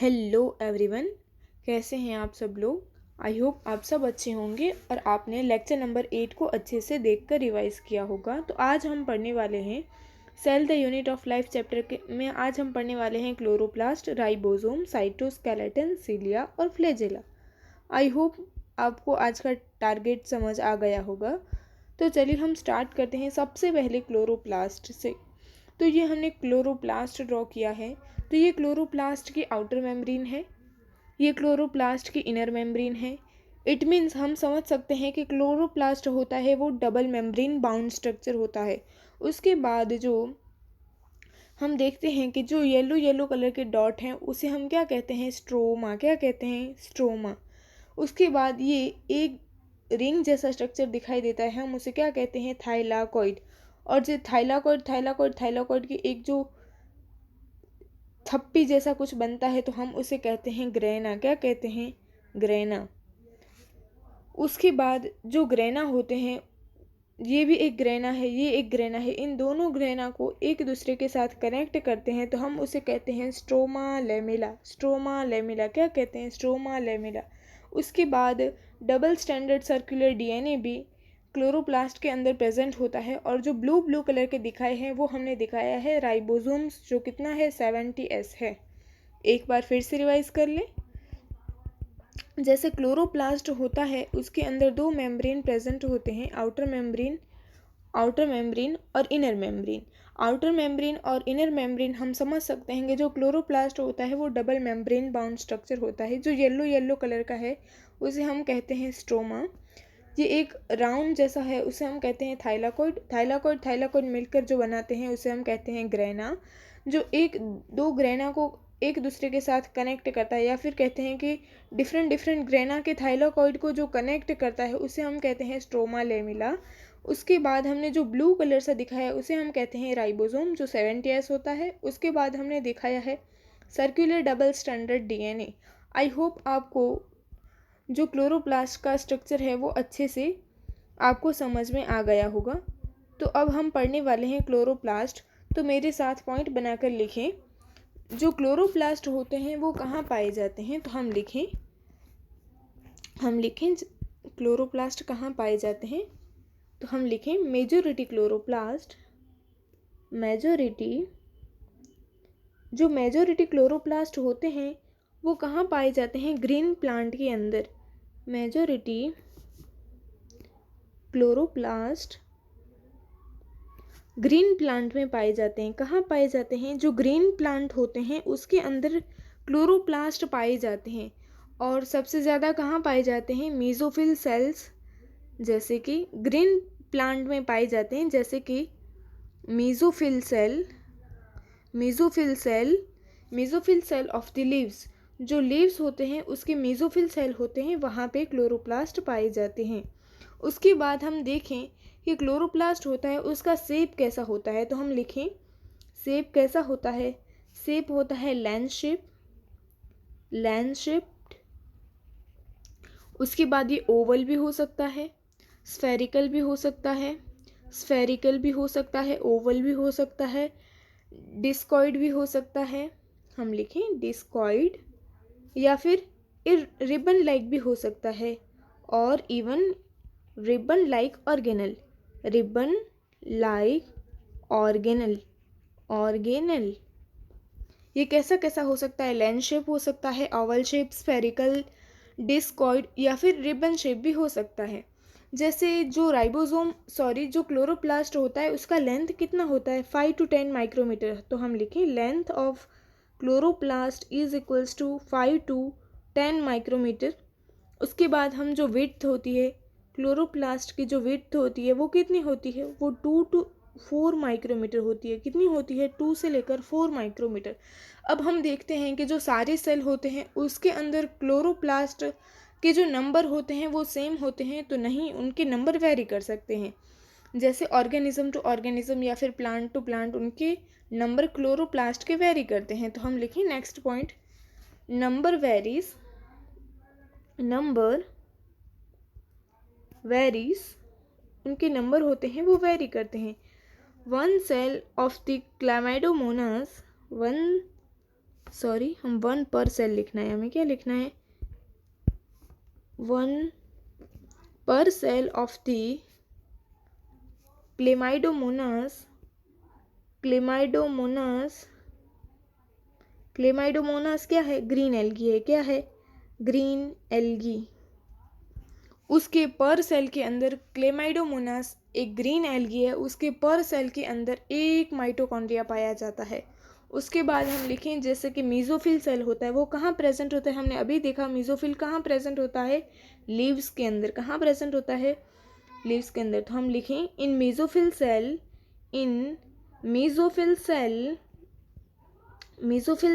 Hello everyone, कैसे हैं आप सब लोग। आई होप आप सब अच्छे होंगे और आपने लेक्चर नंबर 8 को अच्छे से देखकर रिवाइज किया होगा। तो आज हम पढ़ने वाले हैं cell the unit of life chapter के में आज हम पढ़ने वाले हैं क्लोरोप्लास्ट, राइबोसोम, साइटोस्केलेटन, सीलिया और फ्लैजेला। आई होप आपको आज का टारगेट समझ आ गया होगा। तो चलिए हम स्टार्ट करते हैं सबसे पहले क्लोरोप्लास्ट से। तो ये हमने क्लोरोप्लास्ट ड्रॉ किया है। तो ये क्लोरोप्लास्ट की आउटर मेम्ब्रेन है, ये क्लोरोप्लास्ट की इनर मेम्ब्रेन है। इट मीन्स हम समझ सकते हैं कि क्लोरोप्लास्ट होता है वो डबल मेम्ब्रेन बाउंड स्ट्रक्चर होता है। उसके बाद जो हम देखते हैं कि जो येलो येलो कलर के डॉट हैं उसे हम क्या कहते हैं, स्ट्रोमा। क्या कहते हैं, स्ट्रोमा। उसके बाद ये एक रिंग जैसा स्ट्रक्चर दिखाई देता है, हम उसे क्या कहते हैं, थाइलाकॉइड। और जो थाइलाकॉइड की एक जो थप्पी जैसा कुछ बनता है तो हम उसे कहते हैं ग्रेना। क्या कहते हैं, ग्रेना। उसके बाद जो ग्रेना होते हैं, ये भी एक ग्रेना है, ये एक ग्रेना है। इन दोनों ग्रेना को एक दूसरे के साथ कनेक्ट करते हैं तो हम उसे कहते हैं स्ट्रोमा लेमिला। Stroma lamella. क्या कहते हैं, स्ट्रोमा लेमिला। उसके बाद डबल स्टैंडर्ड सर्कुलर डीएनए भी क्लोरोप्लास्ट के अंदर प्रेजेंट होता है। और जो ब्लू ब्लू कलर के दिखाए हैं वो हमने दिखाया है राइबोसोम्स, जो कितना है, 70S है। एक बार फिर से रिवाइज कर लें। जैसे क्लोरोप्लास्ट होता है उसके अंदर दो मेम्ब्रेन प्रेजेंट होते हैं, आउटर मेम्ब्रेन और इनर मेम्ब्रेन। आउटर मेम्ब्रेन और इनर मेम्ब्रेन हम समझ सकते हैं कि जो क्लोरोप्लास्ट होता है वो डबल मेम्ब्रेन बाउंड स्ट्रक्चर होता है। जो येलो येलो कलर का है उसे हम कहते हैं स्ट्रोमा। ये एक राउंड जैसा है उसे हम कहते हैं थाइलाकॉइड मिलकर जो बनाते हैं उसे हम कहते हैं ग्रेना। जो एक दो ग्रेना को एक दूसरे के साथ कनेक्ट करता है, या फिर कहते हैं कि डिफरेंट ग्रेना के थाइलाकॉइड को जो कनेक्ट करता है उसे हम कहते हैं स्ट्रोमा लेमिला। उसके बाद हमने जो ब्लू कलर सा दिखाया उसे हम कहते हैं राइबोसोम, जो 70S होता है। उसके बाद हमने दिखाया है circular double standard DNA. I hope आपको जो क्लोरोप्लास्ट का स्ट्रक्चर है वो अच्छे से आपको समझ में आ गया होगा। तो अब हम पढ़ने वाले हैं क्लोरोप्लास्ट। तो मेरे साथ पॉइंट बनाकर लिखें। जो क्लोरोप्लास्ट होते हैं वो कहाँ पाए जाते हैं, तो हम लिखें क्लोरोप्लास्ट कहाँ पाए जाते हैं। तो हम लिखें मेजॉरिटी क्लोरोप्लास्ट होते हैं वो कहाँ पाए जाते हैं, ग्रीन प्लांट के अंदर। मेजॉरिटी क्लोरोप्लास्ट ग्रीन प्लांट में पाए जाते हैं। कहाँ पाए जाते हैं, जो ग्रीन प्लांट होते हैं उसके अंदर क्लोरोप्लास्ट पाए जाते हैं। और सबसे ज़्यादा कहाँ पाए जाते हैं, मेसोफिल सेल्स, जैसे कि ग्रीन प्लांट में पाए जाते हैं, जैसे कि mesophyll cell of the leaves. जो लीव्स होते हैं उसके मेसोफिल सेल होते हैं, वहाँ पे क्लोरोप्लास्ट पाए जाते हैं। उसके बाद हम देखें कि क्लोरोप्लास्ट होता है उसका शेप कैसा होता है। तो हम लिखें शेप कैसा होता है। शेप होता है लेंस शेप्ड। उसके बाद ये ओवल भी हो सकता है, स्फेरिकल भी हो सकता है, ओवल भी हो सकता है, डिस्कॉइड भी हो सकता है। हम लिखें डिस्कॉइड, या फिर रिबन लाइक भी हो सकता है, और इवन रिबन लाइक ऑर्गेनल। ये कैसा हो सकता है, लेंस शेप हो सकता है, ओवल शेप, स्फेरिकल, डिस्कॉइड, या फिर रिबन शेप भी हो सकता है। जैसे जो क्लोरोप्लास्ट होता है उसका लेंथ कितना होता है, 5 to 10 माइक्रोमीटर। तो हम लिखें length of chloroplast is equals to 5 to 10 micrometre. उसके बाद हम जो विड्थ होती है क्लोरोप्लास्ट की, जो विड्थ होती है वो कितनी होती है, वो 2 to 4 माइक्रोमीटर होती है। कितनी होती है, 2 से लेकर 4 माइक्रोमीटर। अब हम देखते हैं कि जो सारे सेल होते हैं उसके अंदर क्लोरोप्लास्ट के जो नंबर होते हैं वो सेम होते हैं, तो नहीं, उनके नंबर वेरी कर सकते हैं। जैसे ऑर्गेनिज्म टू ऑर्गेनिज्म या फिर प्लांट टू प्लांट उनके नंबर क्लोरोप्लास्ट के वेरी करते हैं। तो हम लिखें नेक्स्ट पॉइंट, नंबर वेरीज, उनके नंबर होते हैं वो वेरी करते हैं। One cell of the chlamydomonas sorry, हम 1 पर सेल लिखना है, हमें क्या लिखना है, 1 पर सेल ऑफ द क्लेमाइडोमोनास क्या है, ग्रीन एल्गी है, क्या है, ग्रीन एल्गी। उसके पर सेल के अंदर क्लेमाइडोमोनास एक ग्रीन एल्गी है, उसके पर सेल के अंदर एक माइटोकॉन्ड्रिया पाया जाता है। उसके बाद हम लिखें जैसे कि मीजोफिल सेल होता है, वो कहाँ प्रेजेंट होता है, हमने अभी देखा मीजोफिल कहाँ प्रेजेंट होता है, लीव्स के अंदर। कहाँ प्रेजेंट होता है, लीव्स के अंदर। तो हम लिखें इन मीजोफिल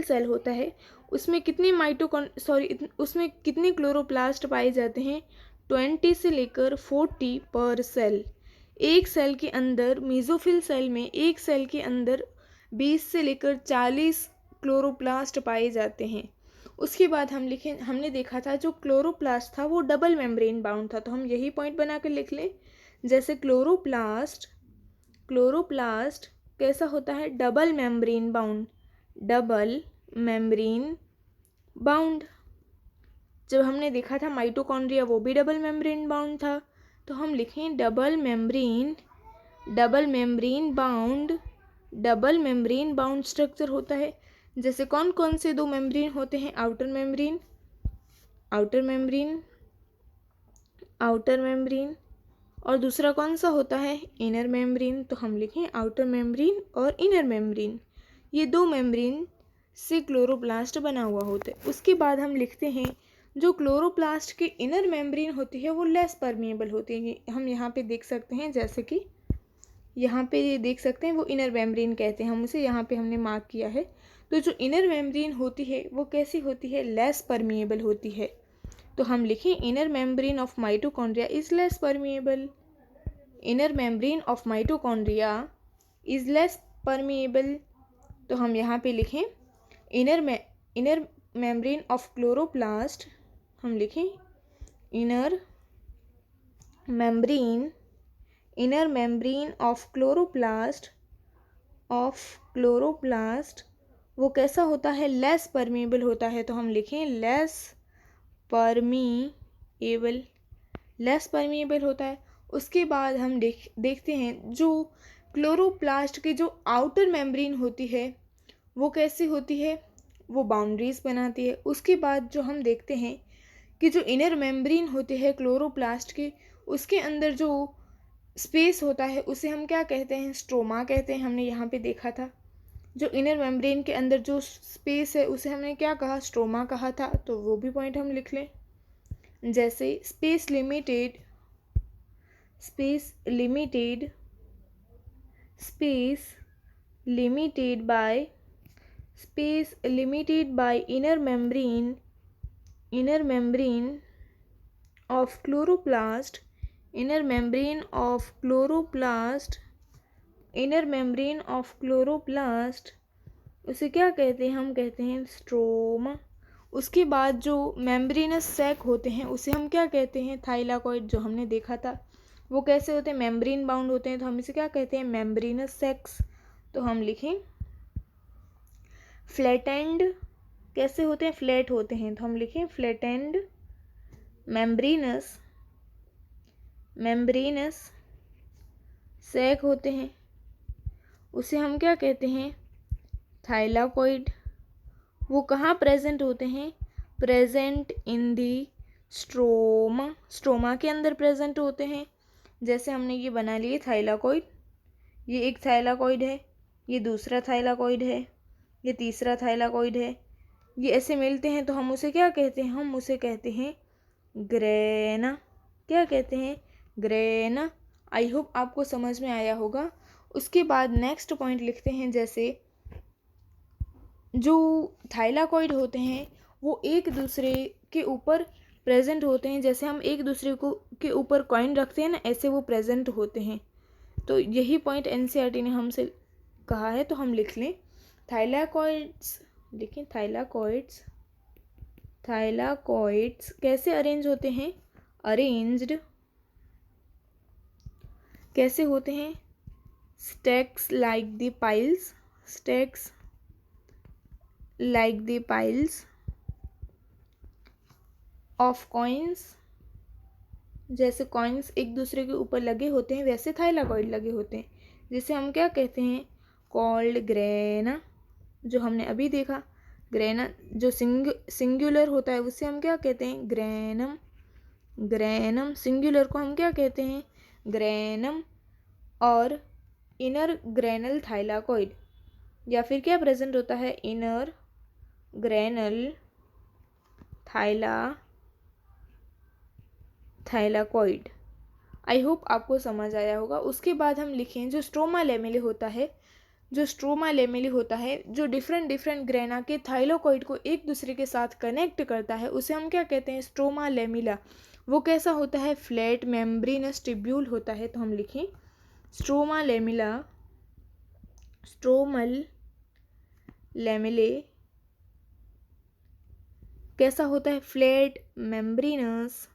सेल होता है, उसमें कितने उसमें कितने क्लोरोप्लास्ट पाए जाते हैं, 20 से लेकर 40 पर सेल। एक सेल के अंदर, मीजोफिल सेल में एक सेल के अंदर 20 से लेकर 40 क्लोरोप्लास्ट पाए जाते हैं। उसके बाद हमने देखा था जो क्लोरोप्लास्ट था वो डबल मेम्ब्रेन बाउंड था, तो हम यही पॉइंट बना कर लिख लें। जैसे क्लोरोप्लास्ट कैसा होता है, डबल मेम्ब्रेन बाउंड। जब हमने देखा था माइटोकॉन्ड्रिया वो भी डबल मेम्ब्रेन बाउंड था, तो हम लिखें डबल मेम्ब्रेन बाउंड स्ट्रक्चर होता है। जैसे कौन कौन से 2 मेम्ब्रेन होते हैं, आउटर मेम्ब्रेन और दूसरा कौन सा होता है, इनर मेम्ब्रेन। तो हम लिखें आउटर मेम्ब्रेन और इनर मेम्ब्रेन, ये 2 मेम्ब्रेन से क्लोरोप्लास्ट बना हुआ होता है। उसके बाद हम लिखते हैं जो क्लोरोप्लास्ट की इनर मेम्ब्रेन होती है वो लेस परमिएबल होती है। हम यहाँ पे देख सकते हैं, जैसे कि यहाँ पे ये देख सकते हैं, वो इनर मेम्ब्रेन कहते हैं, हम उसे यहाँ पे हमने मार्क किया है। तो जो इनर मेम्ब्रेन होती है वो कैसी होती है, लेस परमिएबल होती है। तो हम लिखें inner membrane of mitochondria is less permeable. Inner membrane of mitochondria is less permeable. तो हम यहाँ पे लिखें इनर मेम्ब्रेन ऑफ क्लोरोप्लास्ट, हम लिखें इनर मेम्ब्रेन ऑफ क्लोरोप्लास्ट वो कैसा होता है, लेस परमिएबल होता है। तो हम लिखें लेस परमिएबल होता है। उसके बाद हम देखते हैं जो क्लोरोप्लास्ट की जो आउटर मेम्ब्रेन होती है वो कैसी होती है, वो बाउंड्रीज बनाती है। उसके बाद जो हम देखते हैं कि जो इनर मेम्ब्रेन होती है क्लोरोप्लास्ट की, उसके अंदर जो स्पेस होता है उसे हम क्या कहते हैं, स्ट्रोमा कहते हैं। हमने यहाँ पे देखा था जो इनर मेम्ब्रेन के अंदर जो स्पेस है उसे हमने क्या कहा, स्ट्रोमा कहा था। तो वो भी पॉइंट हम लिख लें। जैसे space limited by inner membrane of chloroplast उसे क्या कहते हैं, हम कहते हैं स्ट्रोमा। उसके बाद जो मेम्ब्रेनस सैक होते हैं उसे हम क्या कहते हैं, थाइलाकॉइड। जो हमने देखा था वो कैसे होते हैं, मेम्ब्रेन बाउंड होते हैं, तो हम इसे क्या कहते हैं, मेम्ब्रेनस सैक्स। तो हम लिखें फ्लैटेंड कैसे होते हैं, फ्लैट होते हैं, तो हम लिखें फ्लैटेंड मेम्ब्रेनस सैक होते हैं, उसे हम क्या कहते हैं, थाइलाकॉइड। वो कहाँ प्रेजेंट होते हैं, प्रेजेंट इन दी स्ट्रोमा के अंदर प्रेजेंट होते हैं। जैसे हमने ये बना लिए थाइलाकॉइड, ये एक थाइलाकॉइड है, ये दूसरा थाइलाकॉइड है, ये तीसरा थाइलाकॉइड है, ये ऐसे मिलते हैं तो हम उसे क्या कहते हैं, हम उसे कहते हैं ग्रेना। क्या कहते हैं, ग्रेना। आई होप आपको समझ में आया होगा। उसके बाद नेक्स्ट पॉइंट लिखते हैं, जैसे जो थाइलाकॉइड होते हैं वो एक दूसरे के ऊपर प्रेजेंट होते हैं, जैसे हम एक दूसरे को के ऊपर कॉइन रखते हैं ना, ऐसे वो प्रेजेंट होते हैं। तो यही पॉइंट एनसीईआरटी ने हमसे कहा है, तो हम लिख लें थाइलाकॉइड्स। लिखें थाइलाकॉइड्स कैसे अरेंज होते हैं, अरेंज्ड कैसे होते हैं, stacks like the piles, stacks like the piles of coins, जैसे कॉइन्स एक दूसरे के ऊपर लगे होते हैं वैसे थाइलाकॉइड लगे होते हैं, जिसे हम क्या कहते हैं, कॉल्ड ग्रेना। जो हमने अभी देखा, ग्रेना जो सिंगुलर होता है उससे हम क्या कहते हैं, ग्रेनम। ग्रेनम सिंगुलर को हम क्या कहते हैं, ग्रेनम। और इनर ग्रेनल थाइलाकॉइड, या फिर क्या प्रेजेंट होता है, inner granal thylakoid. I hope आपको समझ आया होगा। उसके बाद हम लिखें जो स्ट्रोमा लेमेले होता है, जो डिफरेंट डिफरेंट ग्रेना के थाइलाकॉइड को एक दूसरे के साथ कनेक्ट करता है, उसे हम क्या कहते हैं, स्ट्रोमा लेमिला। वो कैसा होता है, फ्लैट मेम्ब्रेनस ट्यूब्यूल होता है। तो हम लिखें स्ट्रोमा लेमिला, स्ट्रोमल लेमिले कैसा होता है, फ्लैट मेम्ब्रेनस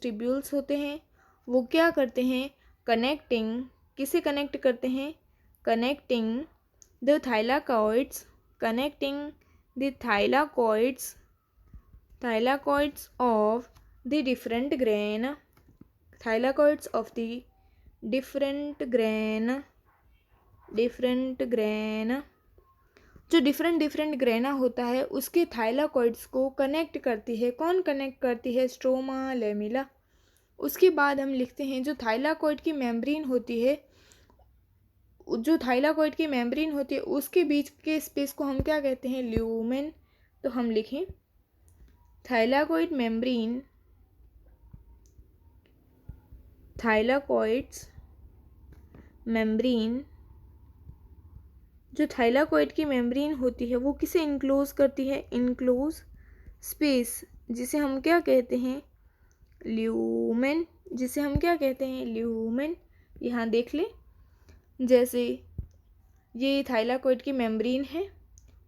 ट्यूब्यूल्स होते हैं। वो क्या करते हैं, कनेक्टिंग, किसे कनेक्ट करते हैं, connecting the thylakoids of the different grain, जो डिफरेंट डिफरेंट ग्रेना होता है उसके थाइलाकॉइड्स को कनेक्ट करती है। कौन कनेक्ट करती है, स्ट्रोमा लेमिला। उसके बाद हम लिखते हैं जो थाइलाकॉइड की मेम्ब्रेन होती है उसके बीच के स्पेस को हम क्या कहते हैं, ल्यूमेन। तो हम लिखें थाइलाकॉइड्स मेम्ब्रेन, जो थाइलाकॉइड की मेम्ब्रेन होती है वो किसे इनक्लोज करती है, इनक्लोज स्पेस, जिसे हम क्या कहते हैं, ल्यूमेन। यहाँ देख ले, जैसे ये थाइलाकॉइड की मेम्ब्रेन है,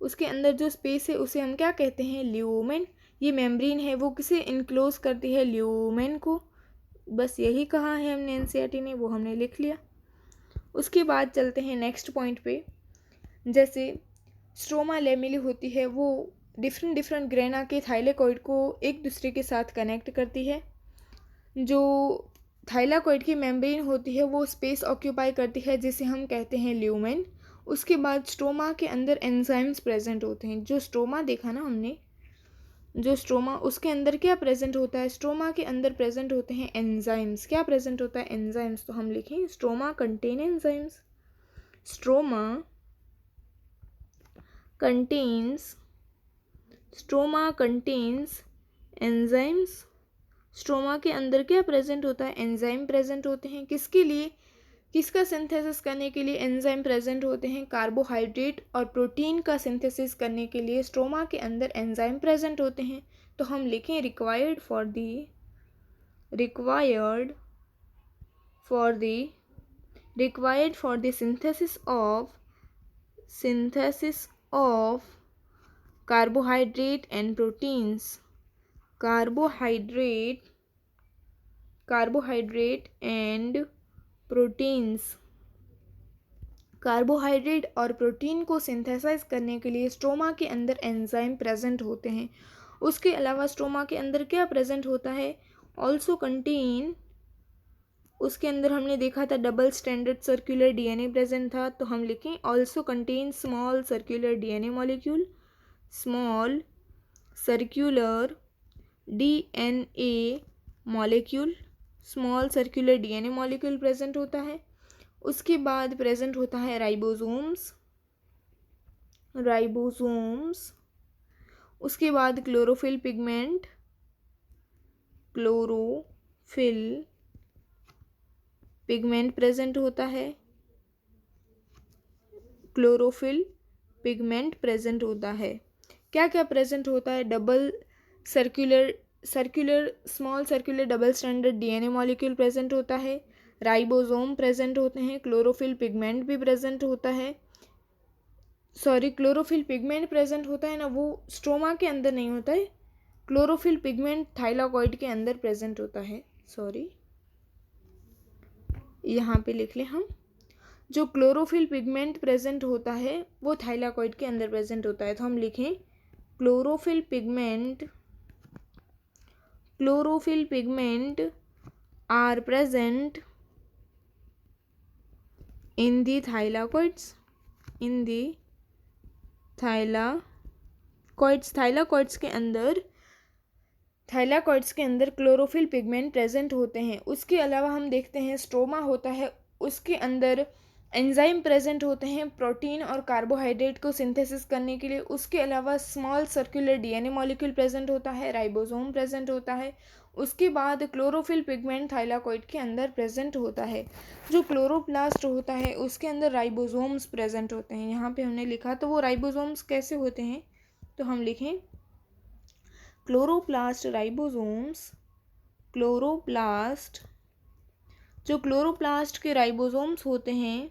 उसके अंदर जो स्पेस है उसे हम क्या कहते हैं, ल्यूमेन। ये मेम्ब्रेन है वो किसे इनक्लोज करती है, ल्यूमेन को। बस यही कहा है हमने एनसीईआरटी ने, वो हमने लिख लिया। उसके बाद चलते हैं नेक्स्ट पॉइंट पे। जैसे स्ट्रोमा लेमिली होती है वो डिफरेंट डिफरेंट ग्रेना के थाइलाकॉइड को एक दूसरे के साथ कनेक्ट करती है। जो थाइलाकॉइड की मेम्ब्रेन होती है वो स्पेस ऑक्यूपाई करती है जिसे हम कहते हैं ल्यूमेन। उसके बाद स्ट्रोमा के अंदर एंजाइम्स प्रेजेंट होते हैं। जो स्ट्रोमा देखा ना हमने, जो स्ट्रोमा, उसके अंदर क्या प्रेजेंट होता है, स्ट्रोमा के अंदर प्रेजेंट होते हैं एंजाइम्स। क्या प्रेजेंट होता है, एंजाइम्स। तो हम लिखें stroma contain enzymes. Stroma contains enzymes. Stroma के अंदर क्या प्रेजेंट होता है, एंजाइम प्रेजेंट होते हैं। किसके लिए, किसका सिंथेसिस करने के लिए एंजाइम प्रेजेंट होते हैं, कार्बोहाइड्रेट और प्रोटीन का सिंथेसिस करने के लिए स्ट्रोमा के अंदर एंजाइम प्रेजेंट होते हैं। तो हम लिखें required for the synthesis of carbohydrate and proteins, carbohydrate and proteins, carbohydrate और प्रोटीन को सिंथेसाइज करने के लिए स्ट्रोमा के अंदर एंजाइम प्रेजेंट होते हैं। उसके अलावा स्ट्रोमा के अंदर क्या प्रेजेंट होता है, ऑल्सो कंटेन, उसके अंदर हमने देखा था double standard circular DNA present था। तो हम लिखें also contain small circular DNA molecule, small circular DNA molecule, small circular DNA molecule present होता है। उसके बाद प्रेजेंट होता है राइबोसोम्स। उसके बाद क्लोरोफिल पिगमेंट प्रेजेंट होता है। क्लोरोफिल पिगमेंट प्रेजेंट होता है। क्या क्या प्रेजेंट होता है, double circular small circular double standard DNA molecule present होता है, राइबोसोम प्रेजेंट होते हैं, क्लोरोफिल पिगमेंट भी प्रेजेंट होता है। क्लोरोफिल पिगमेंट प्रेजेंट होता है ना, वो स्ट्रोमा के अंदर नहीं होता है, क्लोरोफिल पिगमेंट थाइलाकॉइड के अंदर प्रेजेंट होता है। यहाँ पे लिख लें हम। जो क्लोरोफिल पिगमेंट प्रेजेंट होता है वो थाइलाकॉइड के अंदर प्रेजेंट होता है, तो हम लिखें chlorophyll pigment are present in the thylakoids, thylakoids के अंदर क्लोरोफिल पिगमेंट प्रेजेंट होते हैं। उसके अलावा हम देखते हैं स्ट्रोमा होता है, उसके अंदर एंजाइम प्रेजेंट होते हैं प्रोटीन और कार्बोहाइड्रेट को सिंथेसिस करने के लिए। उसके अलावा small circular DNA molecule present होता है, राइबोसोम प्रेजेंट होता है। उसके बाद क्लोरोफिल पिगमेंट थाइलाकॉइड के अंदर प्रेजेंट होता है। जो क्लोरोप्लास्ट होता है उसके अंदर राइबोसोम्स प्रेजेंट होते हैं। यहाँ पे हमने लिखा, तो वो राइबोसोम्स कैसे होते हैं, तो हम लिखें क्लोरोप्लास्ट राइबोसोम्स, जो क्लोरोप्लास्ट के राइबोसोम्स होते हैं,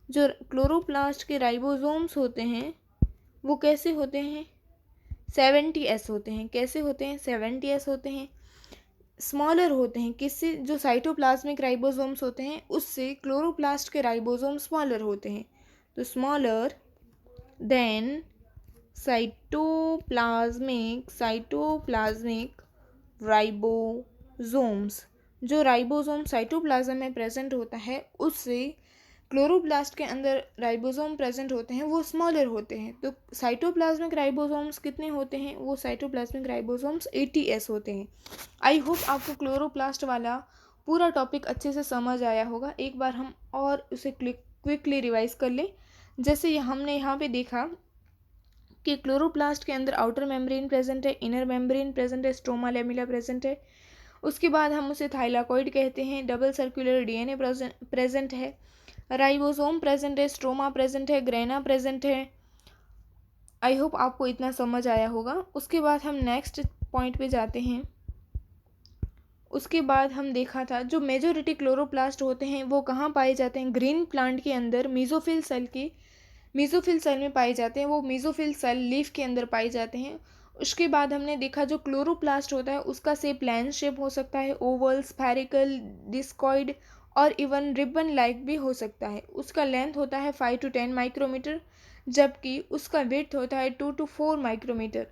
जो क्लोरोप्लास्ट के राइबोसोम्स होते हैं वो कैसे होते हैं, 70S होते हैं। कैसे होते हैं, 70S होते हैं। स्मॉलर होते हैं, किससे, जो साइटोप्लाज्मिक राइबोसोम्स होते हैं उससे क्लोरोप्लास्ट के राइबोसोम स्मॉलर होते हैं। तो स्मॉलर देन साइटोप्लाज्मिक राइबोसोम्स। जो राइबोसोम साइटोप्लाज्म में प्रेजेंट होता है उससे क्लोरोप्लास्ट के अंदर राइबोसोम प्रेजेंट होते हैं वो स्मॉलर होते हैं। तो साइटोप्लाज्मिक राइबोसोम्स कितने होते हैं, वो साइटोप्लाज्मिक राइबोसोम्स 80S होते हैं। आई होप आपको क्लोरोप्लास्ट वाला पूरा टॉपिक अच्छे से समझ आया होगा। एक बार हम और उसे क्विकली रिवाइज कर लें। जैसे हमने यहाँ पे देखा कि क्लोरोप्लास्ट के अंदर आउटर मेम्ब्रेन प्रेजेंट है, इनर मेम्ब्रेन प्रेजेंट है, स्ट्रोमा लेमिला प्रेजेंट है। उसके बाद हम उसे थाइलाकॉइड कहते हैं। डबल सर्कुलर डीएनए प्रेजेंट है, राइबोसोम प्रेजेंट है, स्ट्रोमा प्रेजेंट है, ग्रेना प्रेजेंट है। आई होप आपको इतना समझ आया होगा। उसके बाद हम नेक्स्ट पॉइंट पे जाते हैं। उसके बाद हम देखा था जो मेजोरिटी क्लोरोप्लास्ट होते हैं वो कहाँ पाए जाते हैं, ग्रीन प्लांट के अंदर मीजोफिल सेल में पाए जाते हैं। वो मीजोफिल सेल लीफ के अंदर पाए जाते हैं। उसके बाद हमने देखा जो क्लोरोप्लास्ट होता है उसका शेप प्लान शेप हो सकता है, ओवल, स्फेरिकल, डिस्कॉइड और इवन रिबन लाइक भी हो सकता है। उसका लेंथ होता है 5 to 10 माइक्रोमीटर, जबकि उसका विड्थ होता है 2 to 4 माइक्रोमीटर।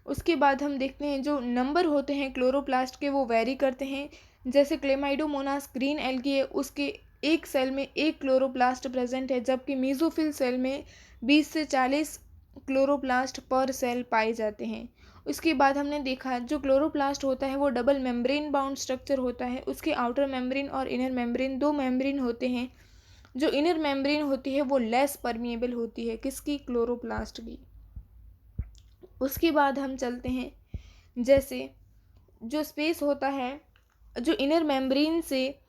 उसके बाद हम देखते हैं जो नंबर होते हैं क्लोरोप्लास्ट के वो वेरी करते हैं। जैसे क्लेमाइडोमोनास ग्रीन एल्गी है, उसके एक सेल में एक क्लोरोप्लास्ट प्रेजेंट है, जबकि मीजोफिल सेल में 20 से 40 क्लोरोप्लास्ट पर सेल पाए जाते हैं। उसके बाद हमने देखा जो क्लोरोप्लास्ट होता है वो डबल मेम्ब्रेन बाउंड स्ट्रक्चर होता है। उसके आउटर मेम्ब्रेन और इनर मेम्ब्रेन, दो मेम्ब्रेन होते हैं। जो इनर मेम्ब्रेन होती है वो लेस परमिएबल होती है, किसकी, क्लोरोप्लास्ट की। उसके बाद हम चलते हैं, जैसे जो स्पेस होता है जो इनर मेम्ब्रेन से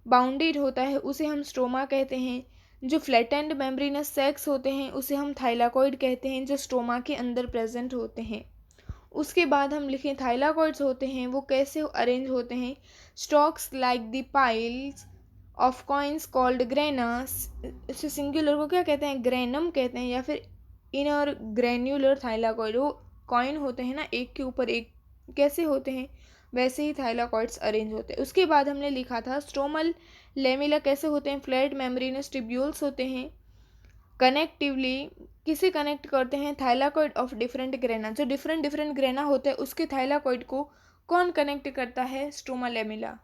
बाउंडेड होता है उसे हम स्ट्रोमा कहते हैं। जो फ्लैटेंड मेम्ब्रेनस सैक्स होते हैं उसे हम थाइलाकॉइड कहते हैं, जो स्ट्रोमा के अंदर प्रेजेंट होते हैं। उसके बाद हम लिखें थाइलाकॉइड्स होते हैं वो कैसे अरेंज होते हैं, stocks like the piles of coins called granas. इसे सिंगुलर को क्या कहते हैं, ग्रेनम कहते हैं, या फिर इनर ग्रेन्यूलर थाइलाकॉइड। वो कॉइन होते हैं ना एक के ऊपर एक, कैसे होते हैं वैसे ही थाइलाकॉइड्स अरेंज होते हैं। उसके बाद हमने लिखा था स्ट्रोमल लेमिला कैसे होते हैं, फ्लैट मेम्ब्रेनस ट्यूब्यूल्स होते हैं। कनेक्टिवली किसे कनेक्ट करते हैं, थाइलाकॉइड ऑफ डिफरेंट ग्रेना। जो डिफरेंट ग्रेना होते हैं उसके थाइलाकॉइड को कौन कनेक्ट करता है, स्ट्रोमा लेमिला।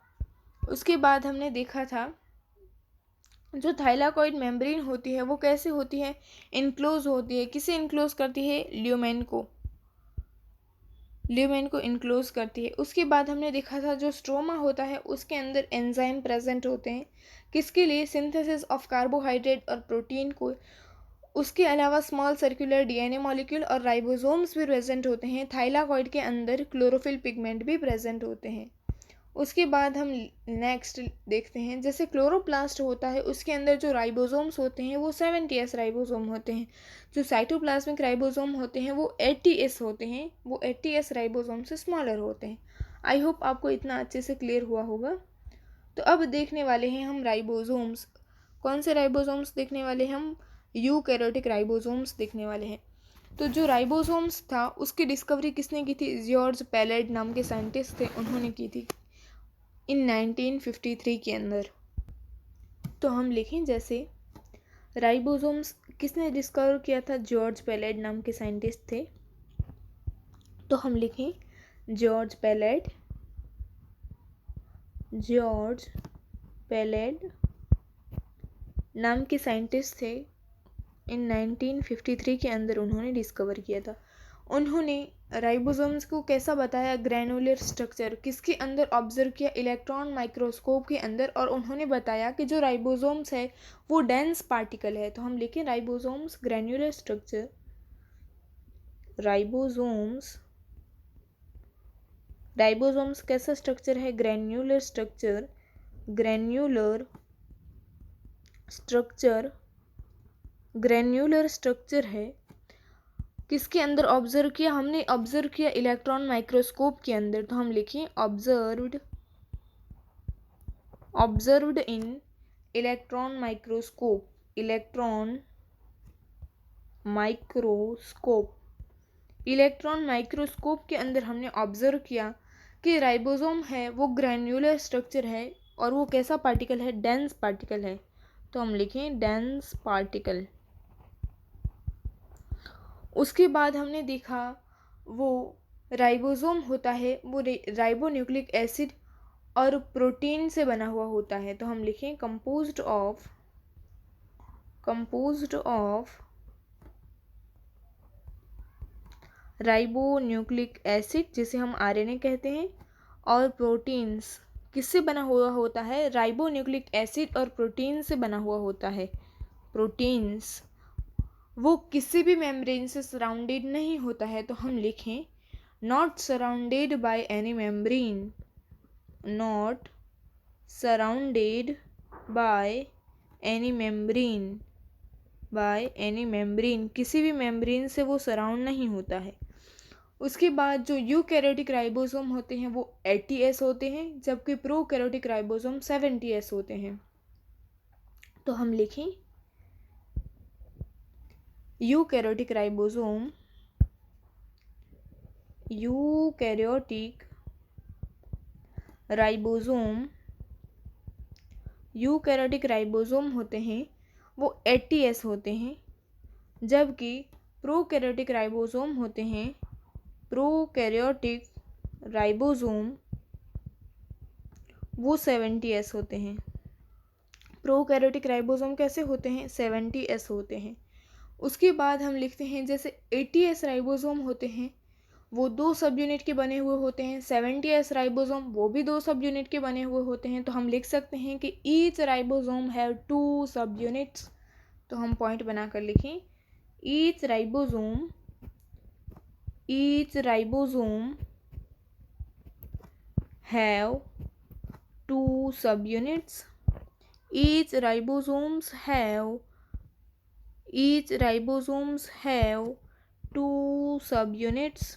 उसके बाद हमने देखा था जो थाइलाकॉइड मेम्ब्रेन होती है वो कैसे होती है, इनक्लोज होती है। किसे इनक्लोज करती है, ल्यूमेन को इनक्लोज करती है। उसके बाद हमने देखा था जो स्ट्रोमा होता है उसके अंदर एंजाइम प्रेजेंट होते हैं, किसके लिए, सिंथेसिस ऑफ कार्बोहाइड्रेट और प्रोटीन को। उसके अलावा स्मॉल सर्कुलर डीएनए मॉलिक्यूल और राइबोसोम्स भी प्रेजेंट होते हैं। थाइलाकॉइड के अंदर क्लोरोफिल पिगमेंट भी प्रेजेंट होते हैं। उसके बाद हम नेक्स्ट देखते हैं, जैसे क्लोरोप्लास्ट होता है उसके अंदर जो राइबोसोम्स होते हैं वो 70S राइबोसोम होते हैं। जो साइटोप्लाज्मिक राइबोसोम होते हैं वो 80S होते हैं, वो 80S राइबोसोम से स्मॉलर होते हैं। आई होप आपको इतना अच्छे से क्लियर हुआ होगा। तो अब देखने वाले हैं हम राइबोसोम्स। कौन से राइबोसोम्स देखने वाले हैं हम, यूकैरियोटिक राइबोसोम्स देखने वाले हैं। तो जो राइबोसोम्स था उसकी डिस्कवरी किसने की थी? जॉर्ज पैलेड नाम के साइंटिस्ट थे, उन्होंने की थी इन 1953 के अंदर। तो हम लिखें जैसे राइबोसोम्स किसने डिस्कवर किया था? जॉर्ज पैलेड नाम के साइंटिस्ट थे। तो हम लिखें जॉर्ज पैलेड नाम के साइंटिस्ट थे। इन 1953 के अंदर उन्होंने डिस्कवर किया था। उन्होंने राइबोसोम्स को कैसा बताया? ग्रैनुलर स्ट्रक्चर किसके अंदर ऑब्जर्व किया? इलेक्ट्रॉन माइक्रोस्कोप के अंदर। और उन्होंने बताया कि जो राइबोसोम्स है वो डेंस पार्टिकल है। तो हम लिखें राइबोसोम्स ग्रैनुलर स्ट्रक्चर। राइबोसोम्स कैसा स्ट्रक्चर है? ग्रैन्युलर स्ट्रक्चर है। किसके अंदर ऑब्जर्व किया? हमने ऑब्जर्व किया इलेक्ट्रॉन माइक्रोस्कोप के अंदर। तो हम लिखें ऑब्जर्व्ड इन इलेक्ट्रॉन माइक्रोस्कोप के अंदर हमने ऑब्जर्व किया कि राइबोसोम है वो ग्रैन्युलर स्ट्रक्चर है और वो कैसा पार्टिकल है? डेंस पार्टिकल है। तो हम लिखें डेंस पार्टिकल। उसके बाद हमने देखा वो राइबोसोम होता है वो राइबोन्यूक्लिक एसिड और प्रोटीन से बना हुआ होता है। तो हम लिखें कंपोज्ड ऑफ राइबोन्यूक्लिक एसिड जिसे हम आरएनए कहते हैं, और प्रोटीन्स किससे बना हुआ होता है? राइबोन्यूक्लिक एसिड और प्रोटीन से बना हुआ होता है। प्रोटीन्स वो किसी भी मेम्ब्रेन से सराउंडेड नहीं होता है। तो हम लिखें not surrounded by any membrane, किसी भी मेम्ब्रेन से वो सराउंड नहीं होता है। उसके बाद जो यूकैरियोटिक राइबोसोम होते हैं वो 80S होते हैं, जबकि प्रोकैरियोटिक राइबोसोम 70S होते हैं। तो हम लिखें यूकैरियोटिक राइबोसोम होते हैं वो 80S होते हैं, जबकि प्रोकैरियोटिक राइबोसोम होते हैं वो 70S होते हैं। प्रोकैरियोटिक राइबोसोम कैसे होते हैं? 70S होते हैं। उसके बाद हम लिखते हैं जैसे 80S राइबोसोम होते हैं वो 2 सब यूनिट के बने हुए होते हैं। 70S राइबोसोम वो भी 2 सब यूनिट के बने हुए होते हैं। तो हम लिख सकते हैं कि ईच राइबोसोम हैव 2 सब यूनिट्स। तो हम पॉइंट बनाकर लिखें ईच राइबोसोम हैव 2 सब units. Each ribosomes have 2 subunits।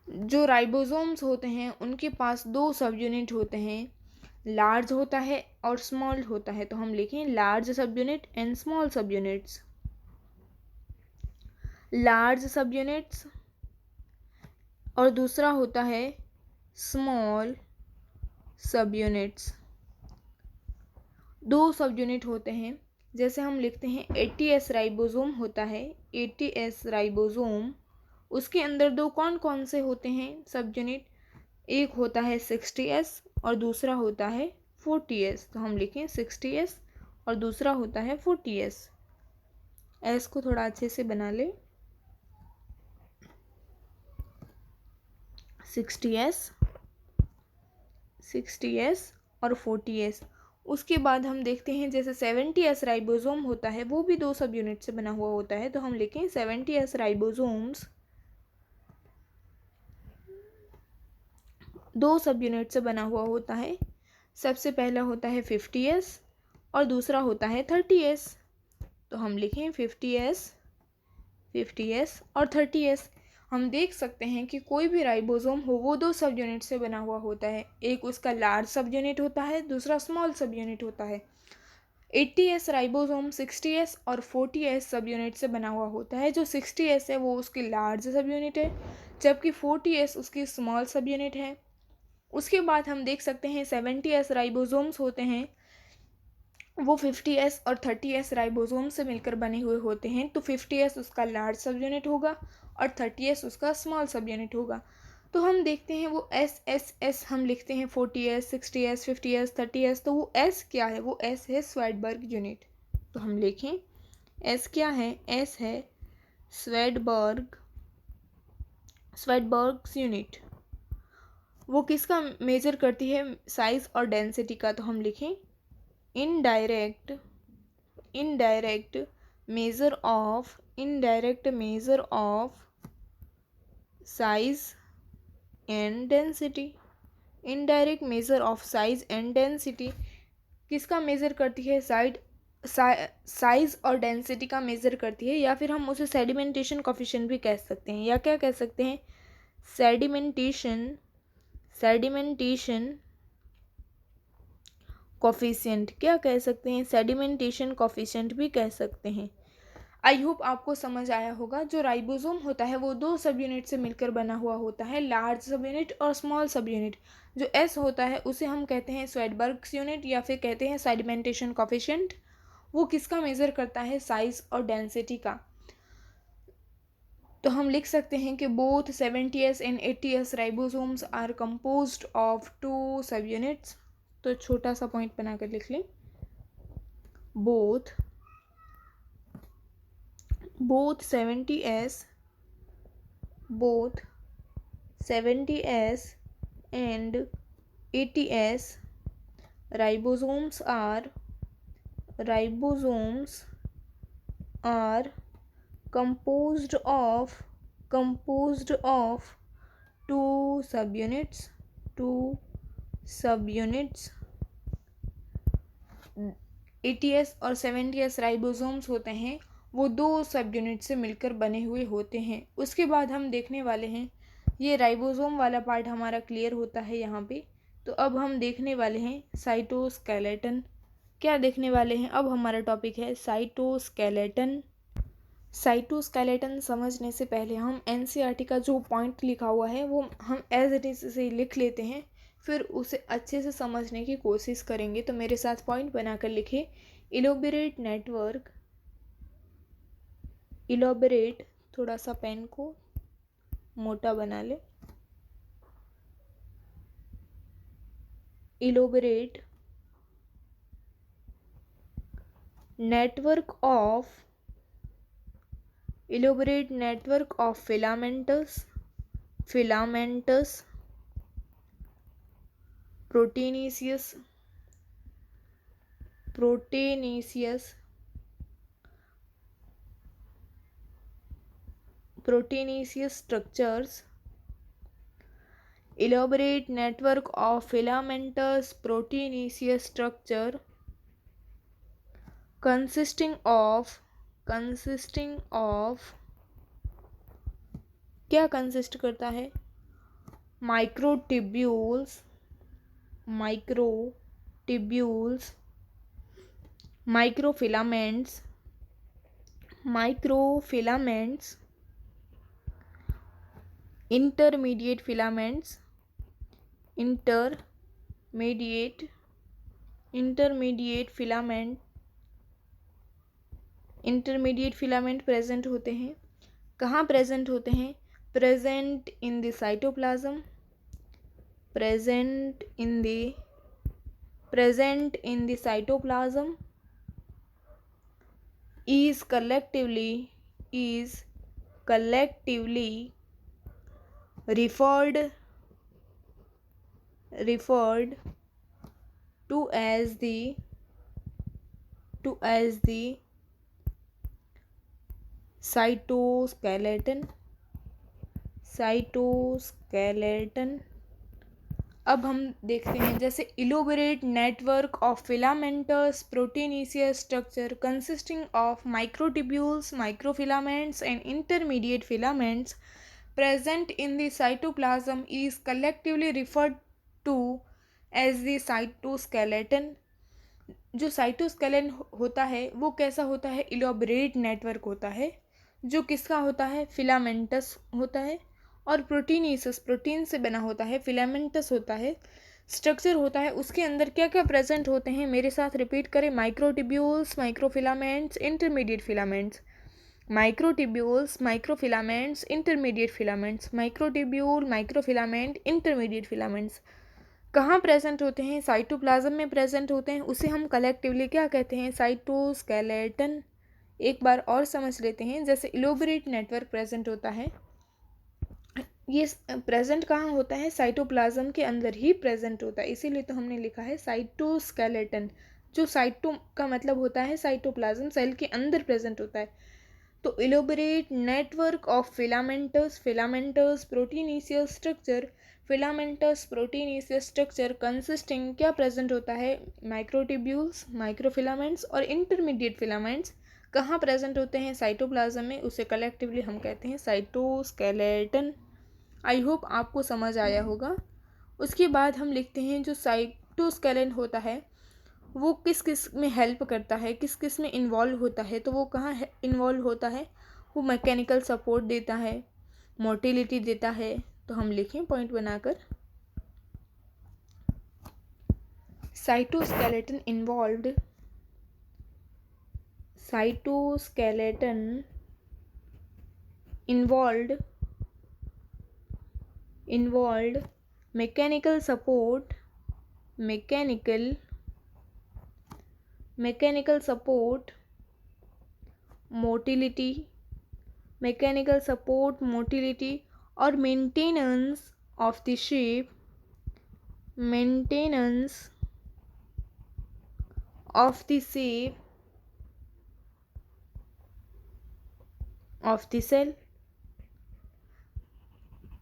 जो राइबोसोम्स होते हैं उनके पास 2 सब यूनिट होते हैं, लार्ज होता है और स्मॉल होता है। तो हम लिखें लार्ज सब यूनिट एंड स्मॉल सब यूनिट्स। लार्ज सब यूनिट्स और दूसरा होता है स्मॉल सब यूनिट्स। 2 सब यूनिट होते हैं। जैसे हम लिखते हैं 80S राइबोसोम होता है, 80S राइबोसोम उसके अंदर 2 कौन कौन से होते हैं सब यूनिट? एक होता है 60S और दूसरा होता है 40S। तो हम लिखें 60S और दूसरा होता है 40S। एस को थोड़ा अच्छे से बना ले। 60S और 40S। उसके बाद हम देखते हैं जैसे 70S राइबोसोम होता है वो भी 2 सब यूनिट से बना हुआ होता है। तो हम लिखें 70S राइबोसोम्स 2 सब यूनिट से बना हुआ होता है। सबसे पहला होता है 50S और दूसरा होता है 30S। तो हम लिखें 50S और 30S। हम देख सकते हैं कि कोई भी राइबोसोम हो वो 2 सब यूनिट से बना हुआ होता है। एक उसका लार्ज सब यूनिट होता है, दूसरा स्मॉल सब यूनिट होता है। 80S राइबोसोम 60S और 40S सब यूनिट से बना हुआ होता है। जो 60S है वो उसकी लार्ज सब यूनिट है, जबकि 40S उसकी स्मॉल सब यूनिट है। उसके बाद हम देख सकते हैं 70S राइबोसोम्स होते हैं, वो 50S और 30S राइबोसोम से मिलकर बने हुए होते हैं। तो 50S उसका लार्ज सब यूनिट होगा और 30S उसका स्मॉल सब यूनिट होगा। तो हम देखते हैं वो S हम लिखते हैं 40S 60S 50S 30S। तो वो S क्या है? वो S है स्वेडबर्ग यूनिट। तो हम लिखें S क्या है? S है स्वेडबर्ग यूनिट। वो किसका मेजर करती है? साइज और डेंसिटी का। तो हम लिखें indirect measure of size and density। Indirect measure of size and density किसका मेजर करती है? साइज और डेंसिटी का मेजर करती है, या फिर हम उसे सेडिमेंटेशन कोफिशिएंट भी कह सकते हैं, या क्या कह सकते हैं? Sedimentation coefficient. क्या कह सकते हैं? सेडिमेंटेशन कोफिशिएंट भी कह सकते हैं। आई होप आपको समझ आया होगा। जो राइबोसोम होता है वो दो सब यूनिट से मिलकर बना हुआ होता है, लार्ज सब यूनिट और स्मॉल सब यूनिट। जो एस होता है उसे हम कहते हैं स्वेडबर्ग यूनिट या फिर कहते हैं सेडिमेंटेशन कोफिशिएंट। वो किसका मेजर करता है? साइज और डेंसिटी का। तो हम लिख सकते हैं कि both 70S and 80S ribosomes are composed of 2 सब यूनिट्स। तो छोटा सा पॉइंट बनाकर लिख लें, both 70S and 80S ribosomes are composed of 2 subunits 80S और 70S राइबोसोम्स होते हैं, वो 2 सब यूनिट से मिलकर बने हुए होते हैं। उसके बाद हम देखने वाले हैं, ये राइबोसोम वाला पार्ट हमारा क्लियर होता है यहाँ पे। तो अब हम देखने वाले हैं साइटोस्केलेटन। क्या देखने वाले हैं? अब हमारा टॉपिक है साइटोस्केलेटन। साइटोस्केलेटन समझने से पहले हम एनसीईआरटी का जो पॉइंट लिखा हुआ है वो हम एज इट इज से लिख लेते हैं, फिर उसे अच्छे से समझने की कोशिश करेंगे। तो मेरे साथ पॉइंट बनाकर लिखे, इलोबरेट थोड़ा सा पेन को मोटा बना ले, elaborate network of filamentous proteinaceous structures. Elaborate network of filamentous proteinaceous structure consisting of क्या कंसिस्ट करता है? Microtubules microfilaments intermediate filament present होते हैं। कहाँ प्रेजेंट होते हैं? Present in the cytoplasm, is collectively referred to as the cytoskeleton। अब हम देखते हैं, जैसे elaborate network of filamentous proteinaceous structure consisting of microtubules microfilaments and intermediate filaments present in the cytoplasm is collectively referred to as the cytoskeleton। जो cytoskeleton होता है वो कैसा होता है, इलॉबरेट नेटवर्क होता है, जो किसका होता है, फिलामेंटस होता है, और प्रोटीनेसिस प्रोटीन से बना होता है, फिलामेंटस होता है, स्ट्रक्चर होता है। उसके अंदर क्या क्या प्रेजेंट होते हैं, मेरे साथ रिपीट करें, microtubules, microfilaments, intermediate filaments, microtubules, microfilaments, intermediate filaments, microtubule, microfilament, intermediate filaments कहाँ प्रेजेंट होते हैं, साइटोप्लाज्म में प्रेजेंट होते हैं। उसे हम कलेक्टिवली क्या कहते हैं, साइटोस्केलेटन। एक बार और समझ लेते हैं, जैसे इलोबरेट नेटवर्क प्रेजेंट होता है, ये प्रेजेंट कहाँ होता है, साइटोप्लाज्म के अंदर ही प्रेजेंट होता है, इसीलिए तो हमने लिखा है साइटोस्केलेटन। जो साइटो का मतलब होता है साइटोप्लाज्म, सेल के अंदर प्रेजेंट होता है। तो elaborate network of filamentous proteinaceous structure, filamentous proteinaceous structure consisting क्या प्रेजेंट होता है, माइक्रोट्यूब्यूल्स, माइक्रोफिलामेंट्स और इंटरमीडिएट फिलामेंट्स कहाँ प्रेजेंट होते हैं, साइटोप्लाज्म में। उसे कलेक्टिवली हम कहते हैं साइटोस्केलेटन। आई होप आपको समझ आया होगा। उसके बाद हम लिखते हैं जो साइटोस्केलेटन होता है वो किस किस में हेल्प करता है, किस किस में इन्वॉल्व होता है, तो वो कहाँ इन्वॉल्व होता है, वो मैकेनिकल सपोर्ट देता है, मोटिलिटी देता है। तो हम लिखें पॉइंट बनाकर, cytoskeleton involved, cytoskeleton involved mechanical support, mechanical support, motility, mechanical support, motility और maintenance of the shape, maintenance of the shape of the cell.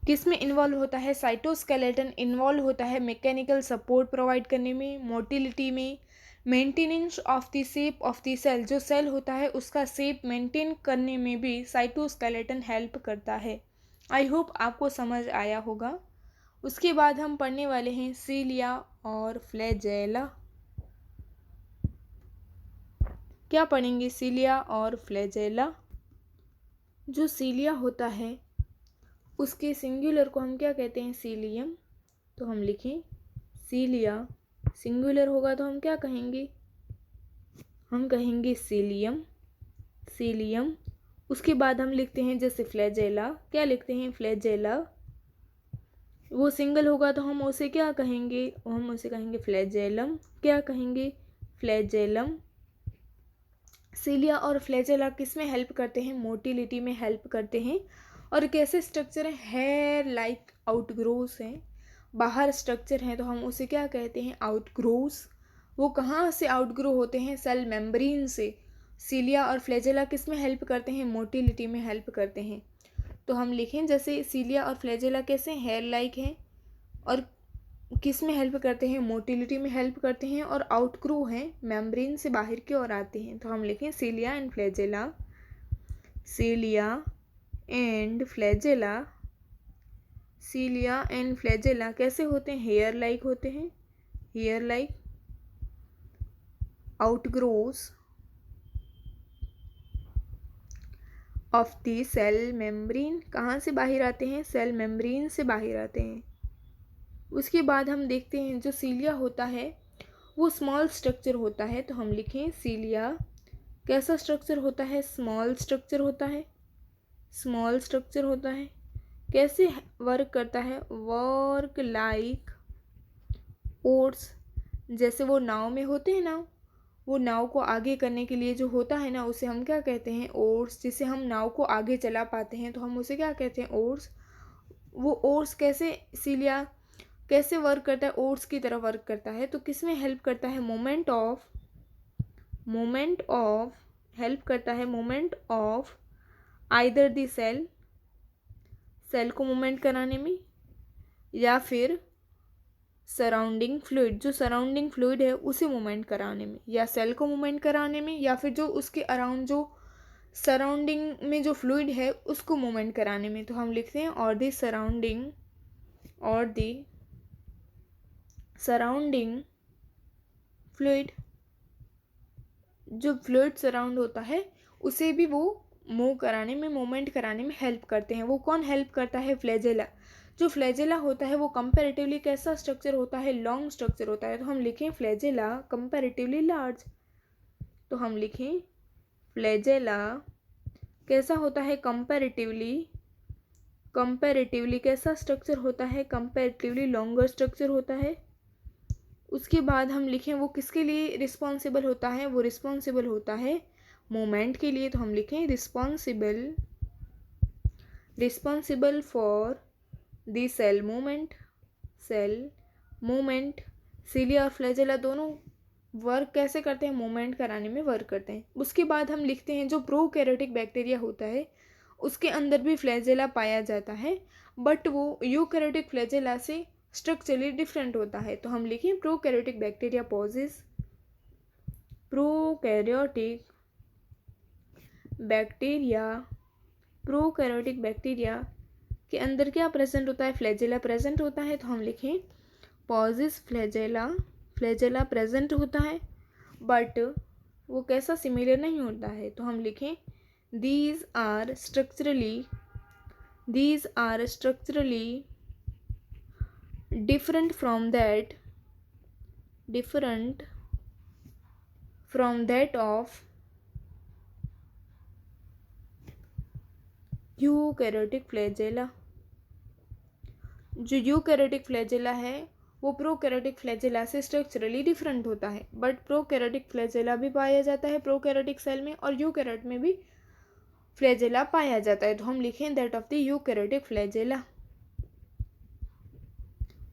किस में इन्वॉल्व होता है, साइटोस्केलेटन इन्वॉल्व होता है मैकेनिकल सपोर्ट प्रोवाइड करने में, मोटिलिटी में, maintenance of the shape of the cell, जो सेल होता है उसका शेप मेंटेन करने में भी साइटोस्केलेटन हेल्प करता है। आई होप आपको समझ आया होगा। उसके बाद हम पढ़ने वाले हैं सीलिया और फ्लैजेला। क्या पढ़ेंगे, सीलिया और फ्लैजेला। जो सीलिया होता है उसके सिंगुलर को हम क्या कहते हैं, सीलियम। तो हम लिखें सीलिया, सिंगुलर होगा तो हम क्या कहेंगे, हम कहेंगे सीलियम, सीलियम। उसके बाद हम लिखते हैं जैसे फ्लैजेला, क्या लिखते हैं, फ्लैजेला। वो सिंगल होगा तो हम उसे क्या कहेंगे, हम उसे कहेंगे फ्लैजेलम, क्या कहेंगे, फ्लैजेलम। सीलिया और फ्लैजेला किस में हेल्प करते हैं, मोटिलिटी में हेल्प करते हैं। और कैसे स्ट्रक्चर है, हेयर लाइक आउटग्रोस हैं, बाहर स्ट्रक्चर हैं, तो हम उसे क्या कहते हैं, आउटग्रोस। वो कहाँ से आउटग्रो होते हैं, सेल मेम्ब्रेन से। सीलिया और फ्लैजेला किस में हेल्प करते हैं, मोटिलिटी में हेल्प करते हैं। तो हम लिखें जैसे सीलिया और फ्लैजेला कैसे हेयर लाइक हैं और किस में हेल्प करते हैं, मोटिलिटी में हेल्प करते हैं, और आउटग्रो हैं, मेम्ब्रेन से बाहर की ओर आते हैं। तो हम लिखें cilia and flagella, cilia and flagella, cilia and flagella कैसे होते हैं, हेयर लाइक होते हैं, hair like outgrowths of the cell membrane, कहाँ से बाहर आते हैं, सेल मेम्ब्रेन से बाहर आते हैं। उसके बाद हम देखते हैं जो सीलिया होता है वो स्मॉल स्ट्रक्चर होता है। तो हम लिखें सीलिया कैसा स्ट्रक्चर होता है, स्मॉल स्ट्रक्चर होता है, स्मॉल स्ट्रक्चर होता है। कैसे वर्क करता है, वर्क लाइक ओट्स, जैसे वो नाव में होते हैं ना, वो नाव को आगे करने के लिए जो होता है ना उसे हम क्या कहते हैं, ओट्स। जिससे हम नाव को आगे चला पाते हैं तो हम उसे क्या कहते हैं, ओट्स। वो ओट्स कैसे सीलिया कैसे वर्क करता है, ओट्स की तरह वर्क करता है। तो किस में हेल्प करता है, मोमेंट ऑफ हेल्प करता है, moment of either the cell, cell को मूवमेंट कराने में, या फिर सराउंडिंग फ्लूइड, जो सराउंडिंग फ्लूइड है उसे मूवमेंट कराने में, या सेल को मूवमेंट कराने में, या फिर जो उसके अराउंड जो सराउंडिंग में जो फ्लूइड है उसको मूवमेंट कराने में। तो हम लिखते हैं और द सराउंडिंग फ्लूइड जो फ्लूइड सराउंड होता है उसे भी वो मूव कराने में, मूवमेंट कराने में हेल्प करते हैं। वो कौन हेल्प करता है? फ्लैजेला। जो फ्लैजेला होता है वो कंपैरेटिवली कैसा स्ट्रक्चर होता है? लॉन्ग स्ट्रक्चर होता है। तो हम लिखें फ्लैजेला कंपैरेटिवली लार्ज। तो हम लिखें फ्लैजेला कैसा होता है? कंपैरेटिवली कैसा स्ट्रक्चर होता है? कंपैरेटिवली लॉन्गर स्ट्रक्चर होता है। उसके बाद हम लिखें वो किसके लिए रिस्पॉन्सिबल होता है? वो रिस्पॉन्सिबल होता है मूवमेंट के लिए। तो हम लिखें responsible for the cell movement. Cilia और फ्लैजेला दोनों वर्क कैसे करते हैं? मूवमेंट कराने में वर्क करते हैं। उसके बाद हम लिखते हैं जो प्रोकैरियोटिक बैक्टीरिया होता है उसके अंदर भी फ्लैजेला पाया जाता है, बट वो यूकैरियोटिक फ्लैजेला से स्ट्रक्चरली डिफरेंट होता है। तो हम लिखें prokaryotic bacteria possess. Prokaryotic bacteria के अंदर क्या प्रेजेंट होता है? फ्लैजेला प्रेजेंट होता है। तो हम लिखें पॉजेज फ्लैजेला प्रेजेंट होता है, बट वो कैसा? सिमिलर नहीं होता है। तो हम लिखें these are structurally different from that of eukaryotic flagella. जो यूकैरियोटिक फ्लैजेला है वो प्रोकैरियोटिक फ्लैजेला से स्ट्रक्चरली डिफरेंट होता है, बट प्रोकैरियोटिक फ्लैजेला भी पाया जाता है प्रोकैरियोटिक सेल में, और यूकैरियोट में भी फ्लैजेला पाया जाता है। तो हम लिखें that of the eukaryotic flagella.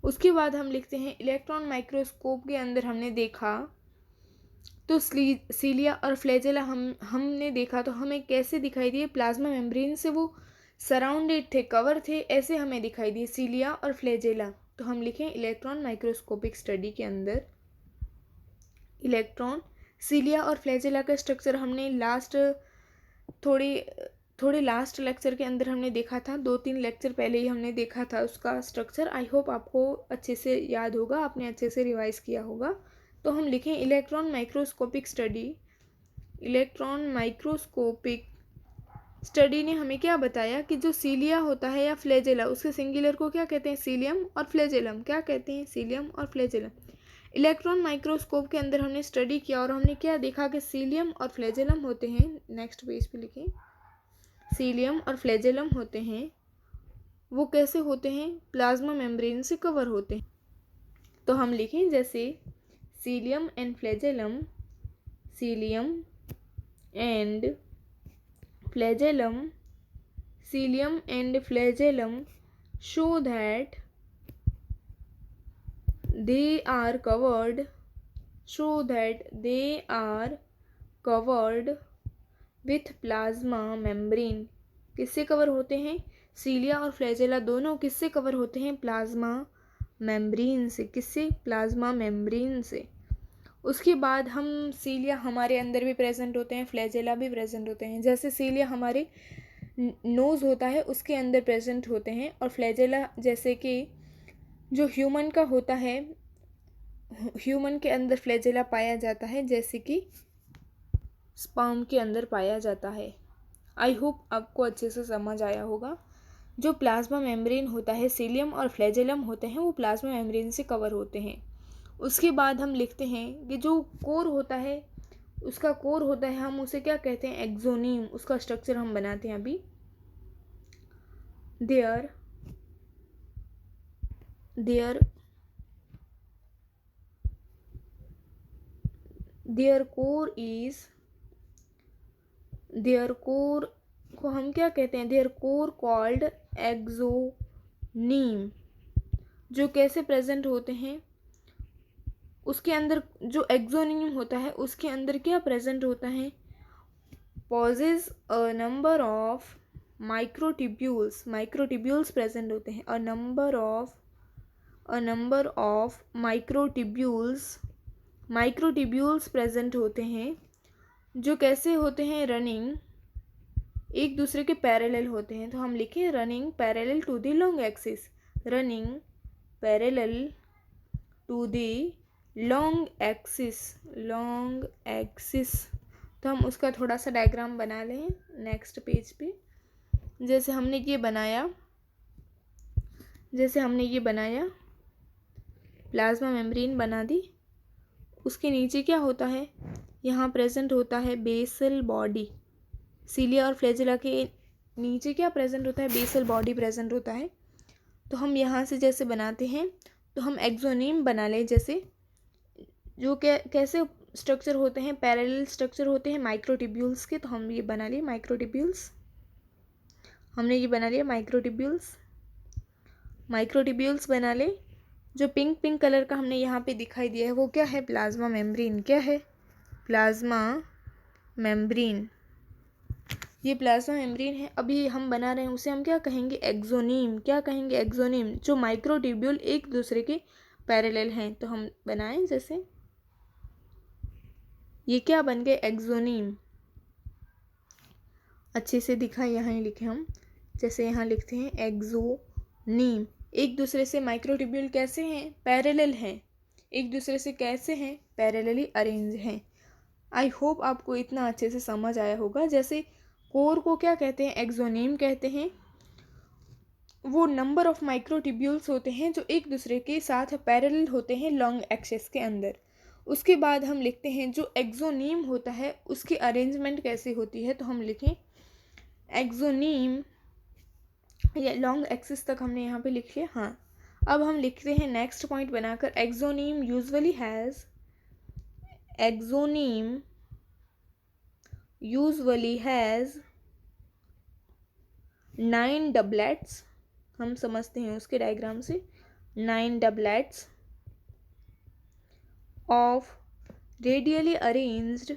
उसके बाद हम लिखते हैं इलेक्ट्रॉन माइक्रोस्कोप के अंदर हमने देखा तो सीलिया और फ्लैजेला हमने देखा तो हमें कैसे दिखाई दिए? प्लाज्मा मेम्ब्रेन से वो सराउंडेड थे, कवर थे, ऐसे हमें दिखाई दिए सीलिया और फ्लैजेला। तो हम लिखें इलेक्ट्रॉन माइक्रोस्कोपिक स्टडी के अंदर सीलिया और फ्लैजेला का स्ट्रक्चर हमने थोड़े लास्ट लेक्चर के अंदर हमने देखा था, 2-3 लेक्चर पहले ही हमने देखा था उसका स्ट्रक्चर। आई होप आपको अच्छे से याद होगा, आपने अच्छे से रिवाइज किया होगा। तो हम लिखें इलेक्ट्रॉन माइक्रोस्कोपिक स्टडी ने हमें क्या बताया कि जो सीलिया होता है या फ्लैजेला, उसके सिंगुलर को क्या कहते हैं? सीलियम और फ्लैजेलम। क्या कहते हैं? सीलियम और फ्लैजेलम। इलेक्ट्रॉन माइक्रोस्कोप के अंदर हमने स्टडी किया और हमने क्या देखा कि सीलियम और फ्लैजेलम होते हैं। नेक्स्ट पेज पे लिखें, सीलियम और फ्लैजेलम होते हैं, वो कैसे होते हैं? प्लाज्मा मेम्ब्रेन से कवर होते हैं। तो हम लिखें जैसे cilium and flagellum show that they are covered with plasma membrane। किससे कवर होते हैं? सीलिया और फ्लैजेला दोनों किससे कवर होते हैं? प्लाज्मा मेम्ब्रेन से। किससे? प्लाज्मा मेम्ब्रेन से। उसके बाद हम सीलिया हमारे अंदर भी प्रेजेंट होते हैं, फ्लैजेला भी प्रेजेंट होते हैं। जैसे सीलिया हमारे नोज़ होता है उसके अंदर प्रेजेंट होते हैं, और फ्लैजेला जैसे कि जो ह्यूमन का होता है, ह्यूमन के अंदर फ्लैजेला पाया जाता है जैसे कि स्पर्म के अंदर पाया जाता है। आई होप आपको अच्छे से समझ आया होगा। जो प्लाज्मा मेम्ब्रेन होता है, सीलियम और फ्लैजेलम होते हैं, वो प्लाज्मा मेम्ब्रेन से कवर होते हैं। उसके बाद हम लिखते हैं कि जो कोर होता है, उसका कोर होता है, हम उसे क्या कहते हैं? एक्सोनियम। उसका स्ट्रक्चर हम बनाते हैं अभी। देयर कोर को हम क्या कहते हैं? There core called axoneme. जो कैसे प्रेजेंट होते हैं? उसके अंदर जो एक्सोनीम होता है उसके अंदर क्या प्रेजेंट होता है? Possess a number of microtubules present होते हैं। A number of microtubules present होते हैं, जो कैसे होते हैं? रनिंग, एक दूसरे के पैरेलल होते हैं। तो हम लिखें running parallel to the long axis. Running parallel to the long axis. तो हम उसका थोड़ा सा डायग्राम बना लें नेक्स्ट पेज पे। जैसे हमने ये बनाया प्लाज्मा मेम्ब्रेन बना दी। उसके नीचे क्या होता है, यहाँ प्रेजेंट होता है बेसल बॉडी। सीलिया और फ्लैजेला के नीचे क्या प्रेजेंट होता है, बेसल बॉडी प्रेजेंट होता है। तो हम यहाँ से जैसे बनाते हैं तो हम एक्सोनीम बना लें। जैसे जो कैसे स्ट्रक्चर होते हैं, पैरेलल स्ट्रक्चर होते हैं माइक्रोट्यूब्यूल्स के। तो हम ये बना लिए माइक्रोट्यूब्यूल्स। हमने ये बना लिया माइक्रोट्यूब्यूल्स बना ले। जो पिंक पिंक कलर का हमने यहाँ पे दिखाई दिया है वो क्या है, प्लाज्मा मेम्ब्रेन। क्या है, प्लाज्मा मेम्ब्रेन। ये प्लाज्मा मेम्ब्रेन है। अभी हम बना रहे हैं उसे हम क्या कहेंगे, एक्सोनीम। क्या कहेंगे, एक्सोनीम। जो माइक्रोट्यूब्यूल एक दूसरे के पैरेलल हैं। तो हम बनाएं, जैसे ये क्या बन गए, एक्सोनीम। अच्छे से दिखाएं, यहाँ ही लिखे हम। जैसे यहाँ लिखते हैं एक्सोनीम। एक दूसरे से माइक्रोट्यूब्यूल कैसे हैं, पैरेलल हैं। एक दूसरे से कैसे हैं, पैरेलली अरेंज हैं। आई होप आपको इतना अच्छे से समझ आया होगा। जैसे कोर को क्या कहते हैं, एक्सोनीम कहते हैं। वो नंबर ऑफ माइक्रोट्यूब्यूल्स होते हैं जो एक दूसरे के साथ पैरेलल होते हैं लॉन्ग एक्सिस के अंदर। उसके बाद हम लिखते हैं जो एक्सोनीम होता है उसकी अरेंजमेंट कैसे होती है। तो हम लिखें एक्सोनीम, या लॉन्ग एक्सिस तक हमने यहाँ पे लिख लिया। हाँ, अब हम लिखते हैं नेक्स्ट पॉइंट बनाकर, एक्सोनीम यूजुअली हैज़ 9 डबलेट्स। हम समझते हैं उसके डायग्राम से। 9 doublets of radially arranged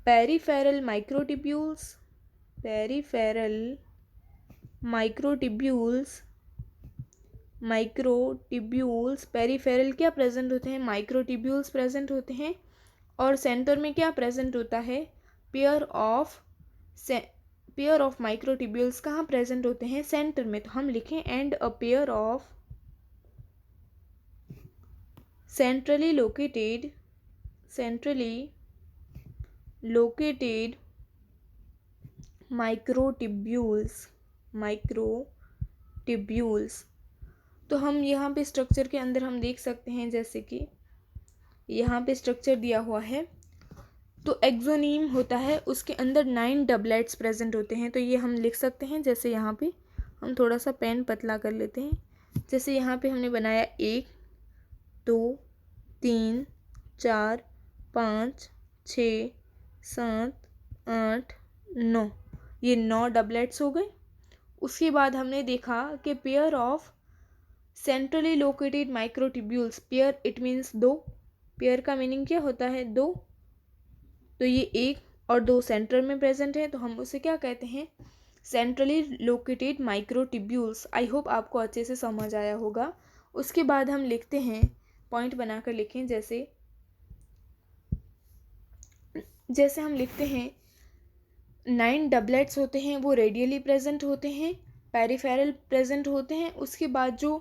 peripheral microtubules। Peripheral क्या प्रेजेंट होते हैं, माइक्रोट्यूब्यूल्स प्रेजेंट होते हैं। और सेंटर में क्या प्रेजेंट होता है, पेयर ऑफ माइक्रोट्यूब्यूल्स कहाँ प्रेजेंट होते हैं, सेंटर में। तो हम लिखें and a pair of centrally located microtubules. तो हम यहाँ पे स्ट्रक्चर के अंदर हम देख सकते हैं, जैसे कि यहाँ पे स्ट्रक्चर दिया हुआ है। तो एक्सोनीम होता है, उसके अंदर 9 डबलेट्स प्रेजेंट होते हैं। तो ये हम लिख सकते हैं। जैसे यहाँ पे हम थोड़ा सा पेन पतला कर लेते हैं। जैसे यहाँ पे हमने बनाया 1 2 3 4 5 6 7 8 9, ये 9 डबलेट्स हो गए। उसके बाद हमने देखा कि pair of centrally located microtubules, pair it means 2। Pair का मीनिंग क्या होता है, 2। तो ये 1 और 2 सेंटर में प्रेजेंट है। तो हम उसे क्या कहते हैं, centrally located microtubules. I hope आपको अच्छे से समझ आया होगा। उसके बाद हम लिखते हैं, पॉइंट बनाकर लिखें। जैसे हम लिखते हैं 9 डबलेट्स होते हैं, वो रेडियली प्रेजेंट होते हैं, पेरिफेरल प्रेजेंट होते हैं। उसके बाद जो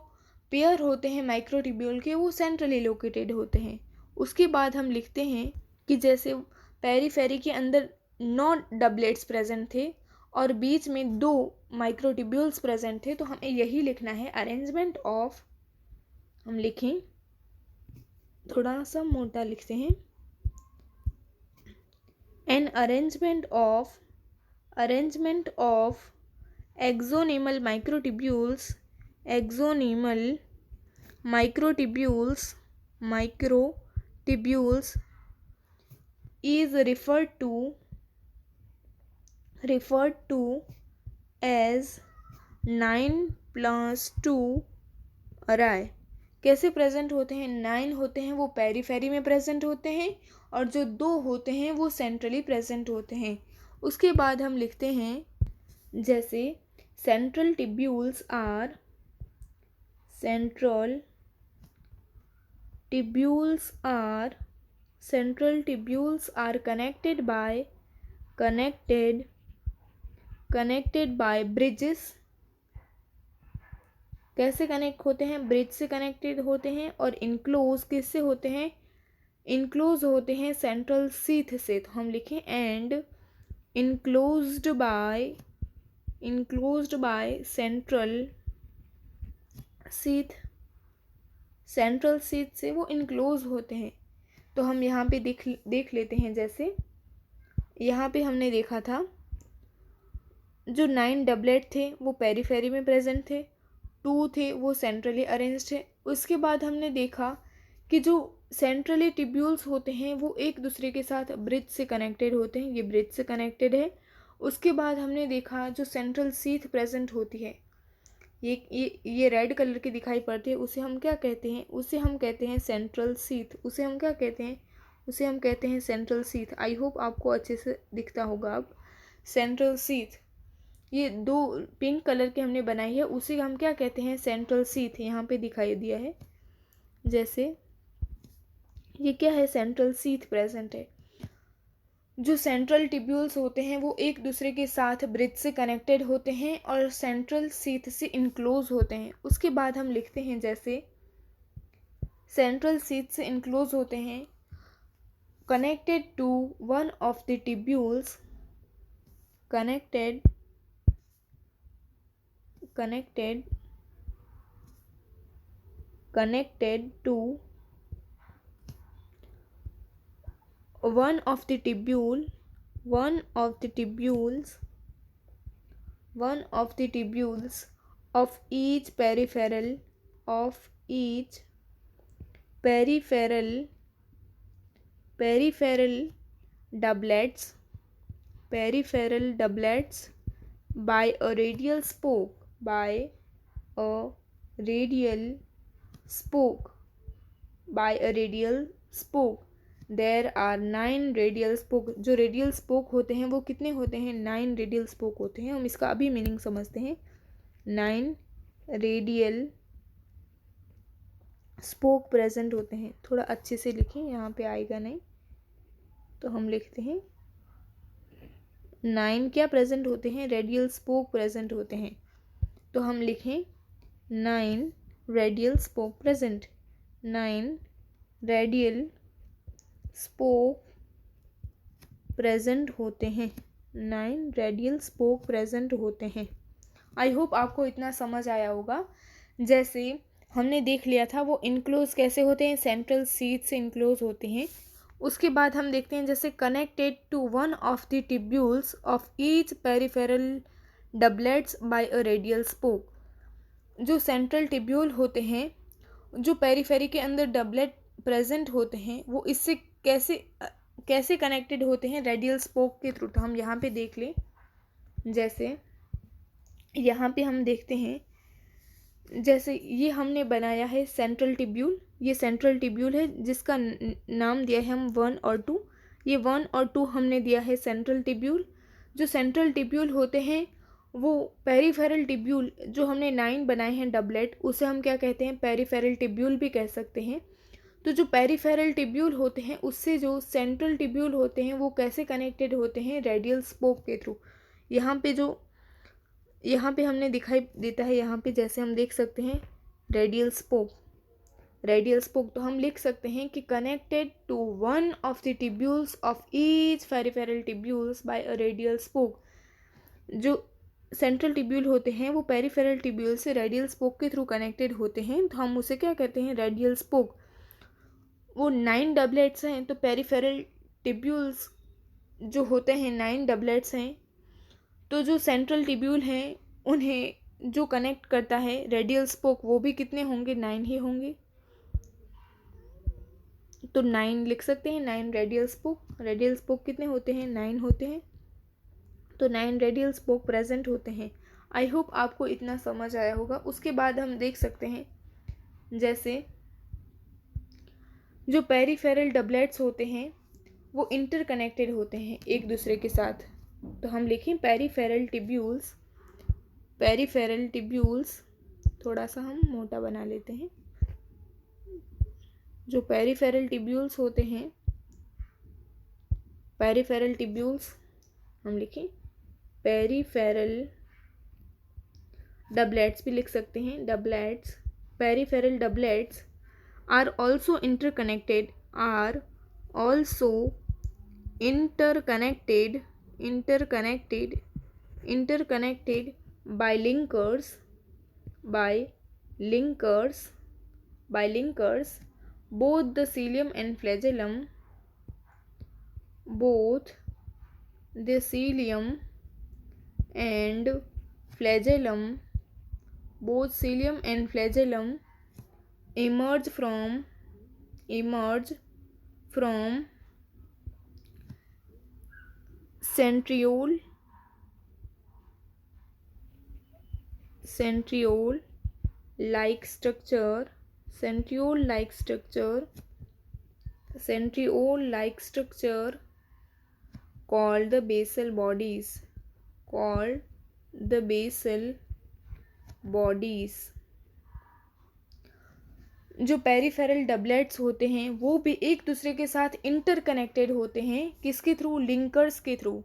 पेयर होते हैं माइक्रोट्यूब्यूल के, वो सेंट्रली लोकेटेड होते हैं। उसके बाद हम लिखते हैं कि जैसे पेरीफेरी के अंदर 9 डबलेट्स प्रेजेंट थे और बीच में 2 माइक्रोट्यूब्यूल्स प्रेजेंट थे। तो हमें यही लिखना है, अरेंजमेंट ऑफ, हम लिखें थोड़ा सा मोटा लिखते हैं, an arrangement of axonemal microtubules is referred to as 9+2 array। कैसे प्रेजेंट होते हैं, 9 होते हैं वो पेरीफेरी में प्रेजेंट होते हैं और जो 2 होते हैं वो सेंट्रली प्रेजेंट होते हैं। उसके बाद हम लिखते हैं, जैसे central tubules are connected by bridges कैसे कनेक्ट होते हैं, ब्रिज से कनेक्टेड होते हैं। और इनक्लोज किससे होते हैं, इनक्लोज होते हैं सेंट्रल सीथ से। तो हम लिखें and enclosed by central sheath, central sheath से वो इनक्लोज होते हैं। तो हम यहाँ पे देख लेते हैं। जैसे यहाँ पे हमने देखा था जो 9 डबलेट थे वो पेरीफेरी में प्रेजेंट थे, 2 थे वो सेंट्रली अरेंज्ड थे। उसके बाद हमने देखा कि जो सेंट्रली टिब्यूल्स होते हैं वो एक दूसरे के साथ ब्रिज से कनेक्टेड होते हैं, ये ब्रिज से कनेक्टेड है। उसके बाद हमने देखा जो सेंट्रल सीथ प्रेजेंट होती है, ये रेड कलर की दिखाई पड़ती है, उसे हम क्या कहते हैं, उसे हम कहते हैं सेंट्रल सीथ। उसे हम क्या कहते हैं, उसे हम कहते हैं सेंट्रल सीथ। आई होप आपको अच्छे से दिखता होगा अब सेंट्रल सीथ। ये 2 पिंक कलर के हमने बनाई है, उसे हम क्या कहते हैं, सेंट्रल सीथ। यहाँ पे दिखाई दिया है जैसे ये क्या है, सेंट्रल सीथ प्रेजेंट है। जो सेंट्रल टिब्यूल्स होते हैं वो एक दूसरे के साथ ब्रिज से कनेक्टेड होते हैं और सेंट्रल सीथ से इनक्लोज होते हैं। उसके बाद हम लिखते हैं जैसे सेंट्रल सीथ से इनक्लोज होते हैं, connected to one of the tubules, connected to one of the tubules of each peripheral doublets by a radial spoke. There are 9 radial spoke. जो रेडियल स्पोक होते हैं वो कितने होते हैं, 9 रेडियल स्पोक होते हैं। हम इसका अभी मीनिंग समझते हैं। 9 रेडियल स्पोक प्रेजेंट होते हैं। थोड़ा अच्छे से लिखें, यहाँ पे आएगा नहीं, तो हम लिखते हैं 9 क्या प्रेजेंट होते हैं, रेडियल स्पोक प्रेजेंट होते हैं। तो हम लिखें 9 radial spoke present, 9 radial spoke present होते हैं, 9 रेडियल स्पोक प्रेजेंट होते हैं। आई होप आपको इतना समझ आया होगा। जैसे हमने देख लिया था वो इनक्लोज कैसे होते हैं, सेंट्रल सीथ से इनक्लोज होते हैं। उसके बाद हम देखते हैं जैसे connected to one of the tubules of each peripheral doublets by a radial spoke. जो सेंट्रल टिब्यूल होते हैं, जो पेरीफेरी के अंदर डबलेट प्रेजेंट होते हैं, वो इससे कैसे कनेक्टेड होते हैं, रेडियल स्पोक के थ्रू। तो हम यहाँ पे देख लें, जैसे यहाँ पे हम देखते हैं जैसे ये हमने बनाया है सेंट्रल टिब्यूल। ये सेंट्रल टिब्यूल है जिसका नाम दिया है हम 1 और 2। ये 1 और 2 हमने दिया है सेंट्रल टिब्यूल। जो सेंट्रल टिब्यूल होते हैं वो पेरीफेरल टिब्यूल, जो हमने 9 बनाए हैं डबलेट, उसे हम क्या कहते हैं, पेरीफेरल टिब्यूल भी कह सकते हैं। तो जो पेरीफेरल टिब्यूल होते हैं उससे जो सेंट्रल टिब्यूल होते हैं वो कैसे कनेक्टेड होते हैं, रेडियल स्पोक के थ्रू। यहाँ पे हमने दिखाई देता है, यहाँ पे जैसे हम देख सकते हैं रेडियल स्पोक। तो हम लिख सकते हैं कि connected to one of the tubules of each peripheral tubules by a radial spoke. जो सेंट्रल टिब्यूल होते हैं वो पेरीफेरल टिब्यूल से रेडियल स्पोक के थ्रू कनेक्टेड होते हैं, तो हम उसे क्या कहते हैं, रेडियल स्पोक। वो 9 डबलेट्स हैं, तो पेरीफेरल टिब्यूल्स जो होते हैं 9 डबलेट्स हैं। तो जो सेंट्रल टिब्यूल हैं उन्हें जो कनेक्ट करता है रेडियल स्पोक, वो भी कितने होंगे, 9 ही होंगे। तो 9 लिख सकते हैं, 9 रेडियल स्पोक कितने होते हैं, 9 होते हैं। तो 9 रेडियल स्पोक प्रेजेंट होते हैं। आई होप आपको इतना समझ आया होगा। उसके बाद हम देख सकते हैं जैसे जो पेरीफेरल डबलेट्स होते हैं वो इंटरकनेक्टेड होते हैं एक दूसरे के साथ। तो हम लिखें पेरीफेरल टिब्यूल्स, थोड़ा सा हम मोटा बना लेते हैं। जो पेरीफेरल टिब्यूल्स होते हैं, पेरीफेरल टिब्यूल्स हम लिखें पेरीफेरल डबलेट्स भी लिख सकते हैं, doublets, peripheral doublets are also interconnected, are also interconnected interconnected by linkers by linkers by linkers, both the cilium and flagellum, both the cilium and flagellum, both cilium and flagellum emerge from centriole like structure called the basal bodies. जो peripheral doublets होते हैं वो भी एक दूसरे के साथ interconnected होते हैं, किसके थ्रू? लिंकर्स के थ्रू.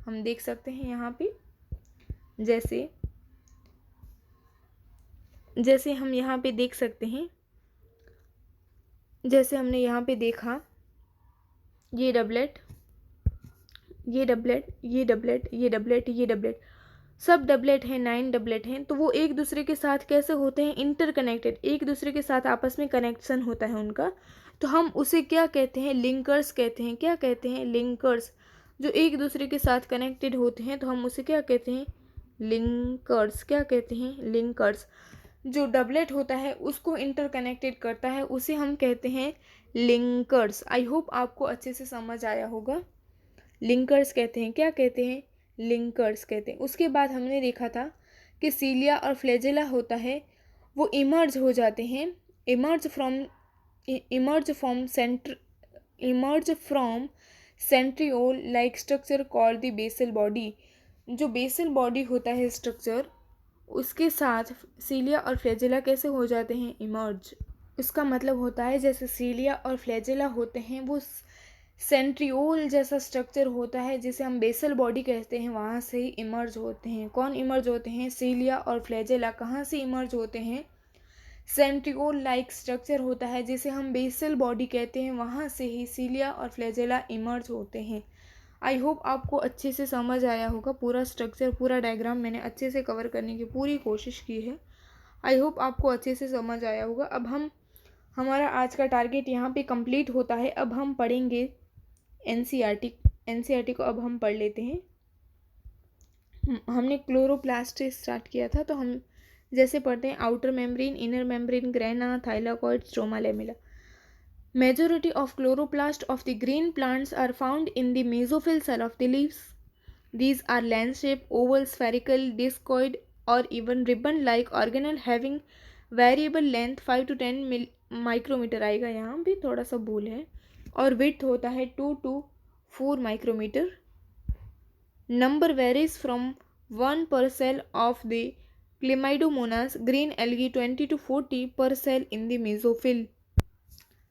हम देख सकते हैं यहाँ पे, जैसे हम यहाँ पे देख सकते हैं, जैसे हमने यहाँ पे देखा, ये डबलेट, ये डबलेट, ये डबलेट, ये डबलेट, ये डबलेट, सब डबलेट हैं, 9 डबलेट हैं. तो वो एक दूसरे के साथ कैसे होते हैं? इंटरकनेक्टेड, एक दूसरे के साथ आपस में कनेक्शन होता है उनका. तो हम उसे क्या कहते हैं? लिंकर्स कहते हैं. क्या कहते हैं? लिंकर्स. जो एक दूसरे के साथ कनेक्टेड होते हैं तो हम उसे क्या कहते हैं? लिंकर्स. क्या कहते हैं? लिंकर्स. जो डबलेट होता है उसको इंटरकनेक्टेड करता है उसे हम कहते हैं लिंकर्स. आई होप आपको अच्छे से समझ आया होगा. लिंकर्स कहते हैं. क्या कहते हैं? लिंकर्स कहते हैं. उसके बाद हमने देखा था कि सीलिया और फ्लैजेला होता है वो इमर्ज हो जाते हैं, emerge from centriole like structure called the basal body. जो बेसल बॉडी होता है स्ट्रक्चर, उसके साथ सीलिया और फ्लैजेला कैसे हो जाते हैं? इमर्ज. इसका मतलब होता है जैसे सीलिया और फ्लैजेला होते हैं वो सेंट्रियोल जैसा स्ट्रक्चर होता है जिसे हम बेसल बॉडी कहते हैं, वहाँ से ही इमर्ज होते हैं. कौन इमर्ज होते हैं? सीलिया और फ्लैजेला. कहाँ से इमर्ज होते हैं? सेंट्रियोल लाइक स्ट्रक्चर होता है जिसे हम बेसल बॉडी कहते हैं, वहाँ से ही सीलिया और फ्लैजेला इमर्ज होते हैं. आई होप आपको अच्छे से समझ आया होगा. पूरा स्ट्रक्चर, पूरा डायग्राम मैंने अच्छे से कवर करने की पूरी कोशिश की है. आई होप आपको अच्छे से समझ आया होगा. अब हमारा आज का टारगेट यहाँ पे कंप्लीट होता है. अब हम पढ़ेंगे एनसीईआरटी को. अब हम पढ़ लेते हैं. हमने क्लोरोप्लास्ट से स्टार्ट किया था, तो हम जैसे पढ़ते हैं outer membrane, inner membrane, grana, thylakoid, stroma lamella. Majority of chloroplast of the green plants are found in the mesophyll cell of the leaves. These are lens-shaped, oval, spherical, discoid or even ribbon-like organelle having variable length 5 to 10 micrometer आएगा, यहाँ भी थोड़ा सा भूल है, और width होता है 2 to 4 micrometer. Number varies from 1 per cell of the Chlamydomonas green algae 20 to 40 per cell in the mesophyll.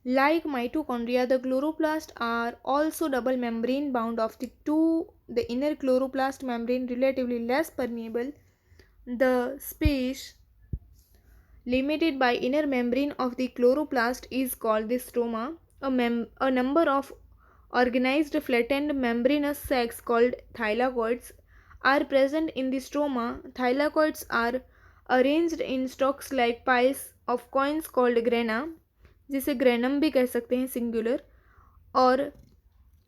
Like mitochondria, the chloroplasts are also double membrane bound of the inner chloroplast membrane relatively less permeable. The space limited by inner membrane of the chloroplast is called the stroma. A number of organized flattened membranous sacs called thylakoids are present in the stroma. Thylakoids are arranged in stalks like piles of coins called grana, जिसे granum भी कह सकते हैं singular, और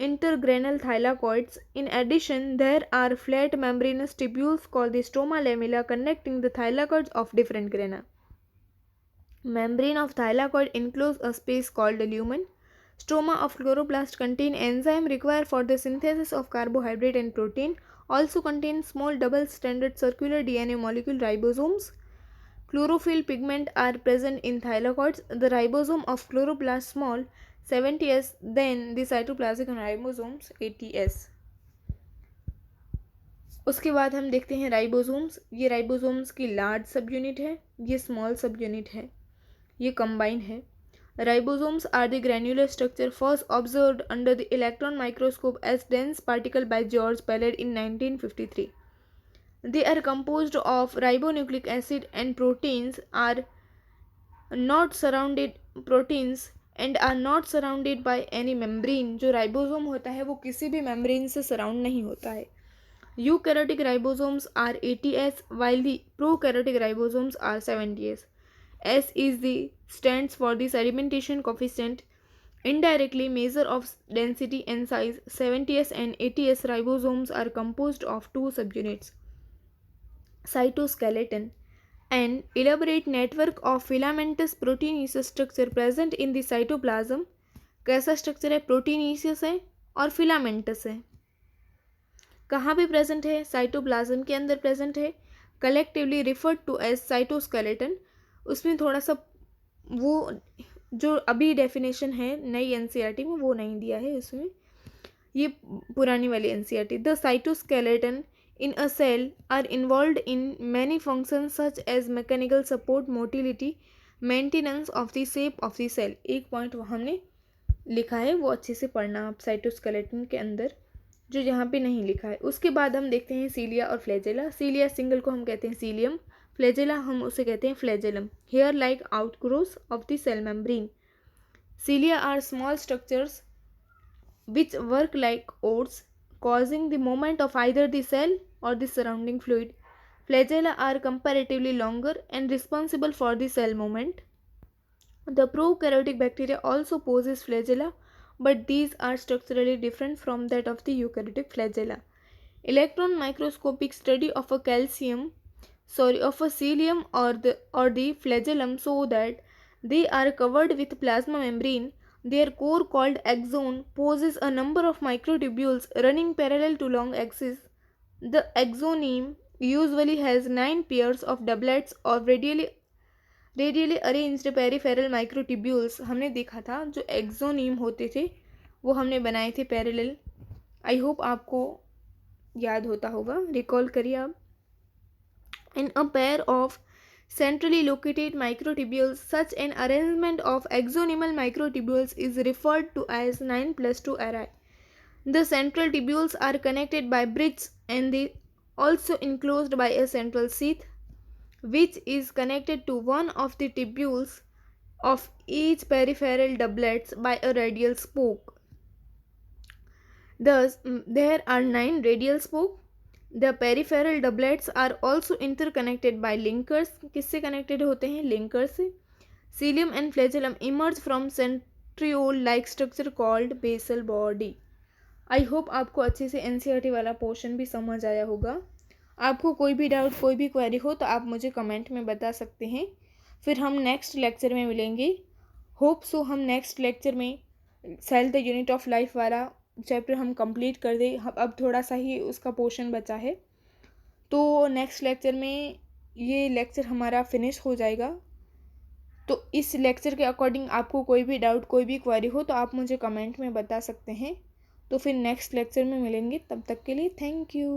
intergranal thylakoids. In addition, there are flat membranous tubules called the stroma lamella connecting the thylakoids of different grana. Membrane of thylakoid enclose a space called the lumen. Stroma of chloroplast contain enzyme required for the synthesis of carbohydrate and protein. Also contain small double-stranded circular DNA molecule ribosomes. Chlorophyll pigment are present in thylakoids. The ribosome of chloroplast small 70s, then the cytoplasmic ribosomes 80s. उसके बाद हम देखते हैं ribosomes. ये ribosomes की large सब unit है, ये स्मॉल सब यूनिट है, ये कंबाइन है. Ribosomes are the granular structure first observed under the electron microscope as dense particle by George Palade in 1953. They are composed of ribonucleic acid and proteins are not surrounded proteins and are not surrounded by any membrane. जो ribosome होता है वो किसी भी membrane से surround नहीं होता है. Eukaryotic ribosomes are 80S while the prokaryotic ribosomes are 70S. S is the stands for the sedimentation coefficient, indirectly measure of density and size. 70S and 80S ribosomes are composed of two subunits, cytoskeleton, an elaborate network of filamentous proteinaceous structure present in the cytoplasm. कैसा structure है? प्रोटीनीसियस है और filamentous है. कहाँ पे present है? Cytoplasm के अंदर प्रेजेंट है. Collectively referred to as cytoskeleton. उसमें थोड़ा सा वो जो अभी डेफिनेशन है नई एनसीईआरटी में वो नहीं दिया है उसमें, ये पुरानी वाली NCERT. The cytoskeleton in a cell are involved in many functions such as mechanical support, motility, maintenance of the shape of the cell. एक पॉइंट वो हमने लिखा है वो अच्छे से पढ़ना आप साइटोस्केलेटन के अंदर, जो यहाँ पे नहीं लिखा है. उसके बाद हम देखते हैं सीलिया और फ्लैजेला. सीलिया सिंगल को हम कहते हैं सीलियम, फ्लैजेला हम उसे कहते हैं flagellum. Hair like outgrowth of the cell membrane. Cilia are small structures which work like oats, causing the movement of either the cell or the surrounding fluid. Flagella are comparatively longer and responsible for the cell movement. The prokaryotic bacteria also possess flagella, but these are structurally different from that of the eukaryotic flagella. Electron microscopic study of a cilium or the flagellum show that they are covered with plasma membrane. Their core, called axon, possesses a number of microtubules running parallel to long axis. The axoneme usually has 9 pairs of doublets of radially arranged peripheral microtubules. हमने देखा था जो axoneme होते थे वो हमने बनाए थे पैरेलल. आई होप आपको याद होता होगा, रिकॉल करिए आप. In a pair of centrally located microtubules, such an arrangement of axonemal microtubules is referred to as 9+2 array. The central tubules are connected by bridges and they also enclosed by a central sheath, which is connected to one of the tubules of each peripheral doublets by a radial spoke. Thus, there are 9 radial spokes. The peripheral doublets are also interconnected by linkers. किससे connected होते हैं? linkers से. Cilium and flagellum emerge from centriole-like structure called basal body. I hope आपको अच्छे से NCERT वाला portion भी समझ आया होगा. आपको कोई भी डाउट कोई भी क्वेरी हो तो आप मुझे कमेंट में बता सकते हैं. फिर हम नेक्स्ट लेक्चर में मिलेंगे. होप सो हम नेक्स्ट लेक्चर में cell the unit of life वाला चैप्टर हम कंप्लीट कर दें. अब थोड़ा सा ही उसका पोर्शन बचा है तो नेक्स्ट लेक्चर में ये लेक्चर हमारा फिनिश हो जाएगा. तो इस लेक्चर के अकॉर्डिंग आपको कोई भी डाउट कोई भी क्वेरी हो तो आप मुझे कमेंट में बता सकते हैं. तो फिर नेक्स्ट लेक्चर में मिलेंगे. तब तक के लिए थैंक यू.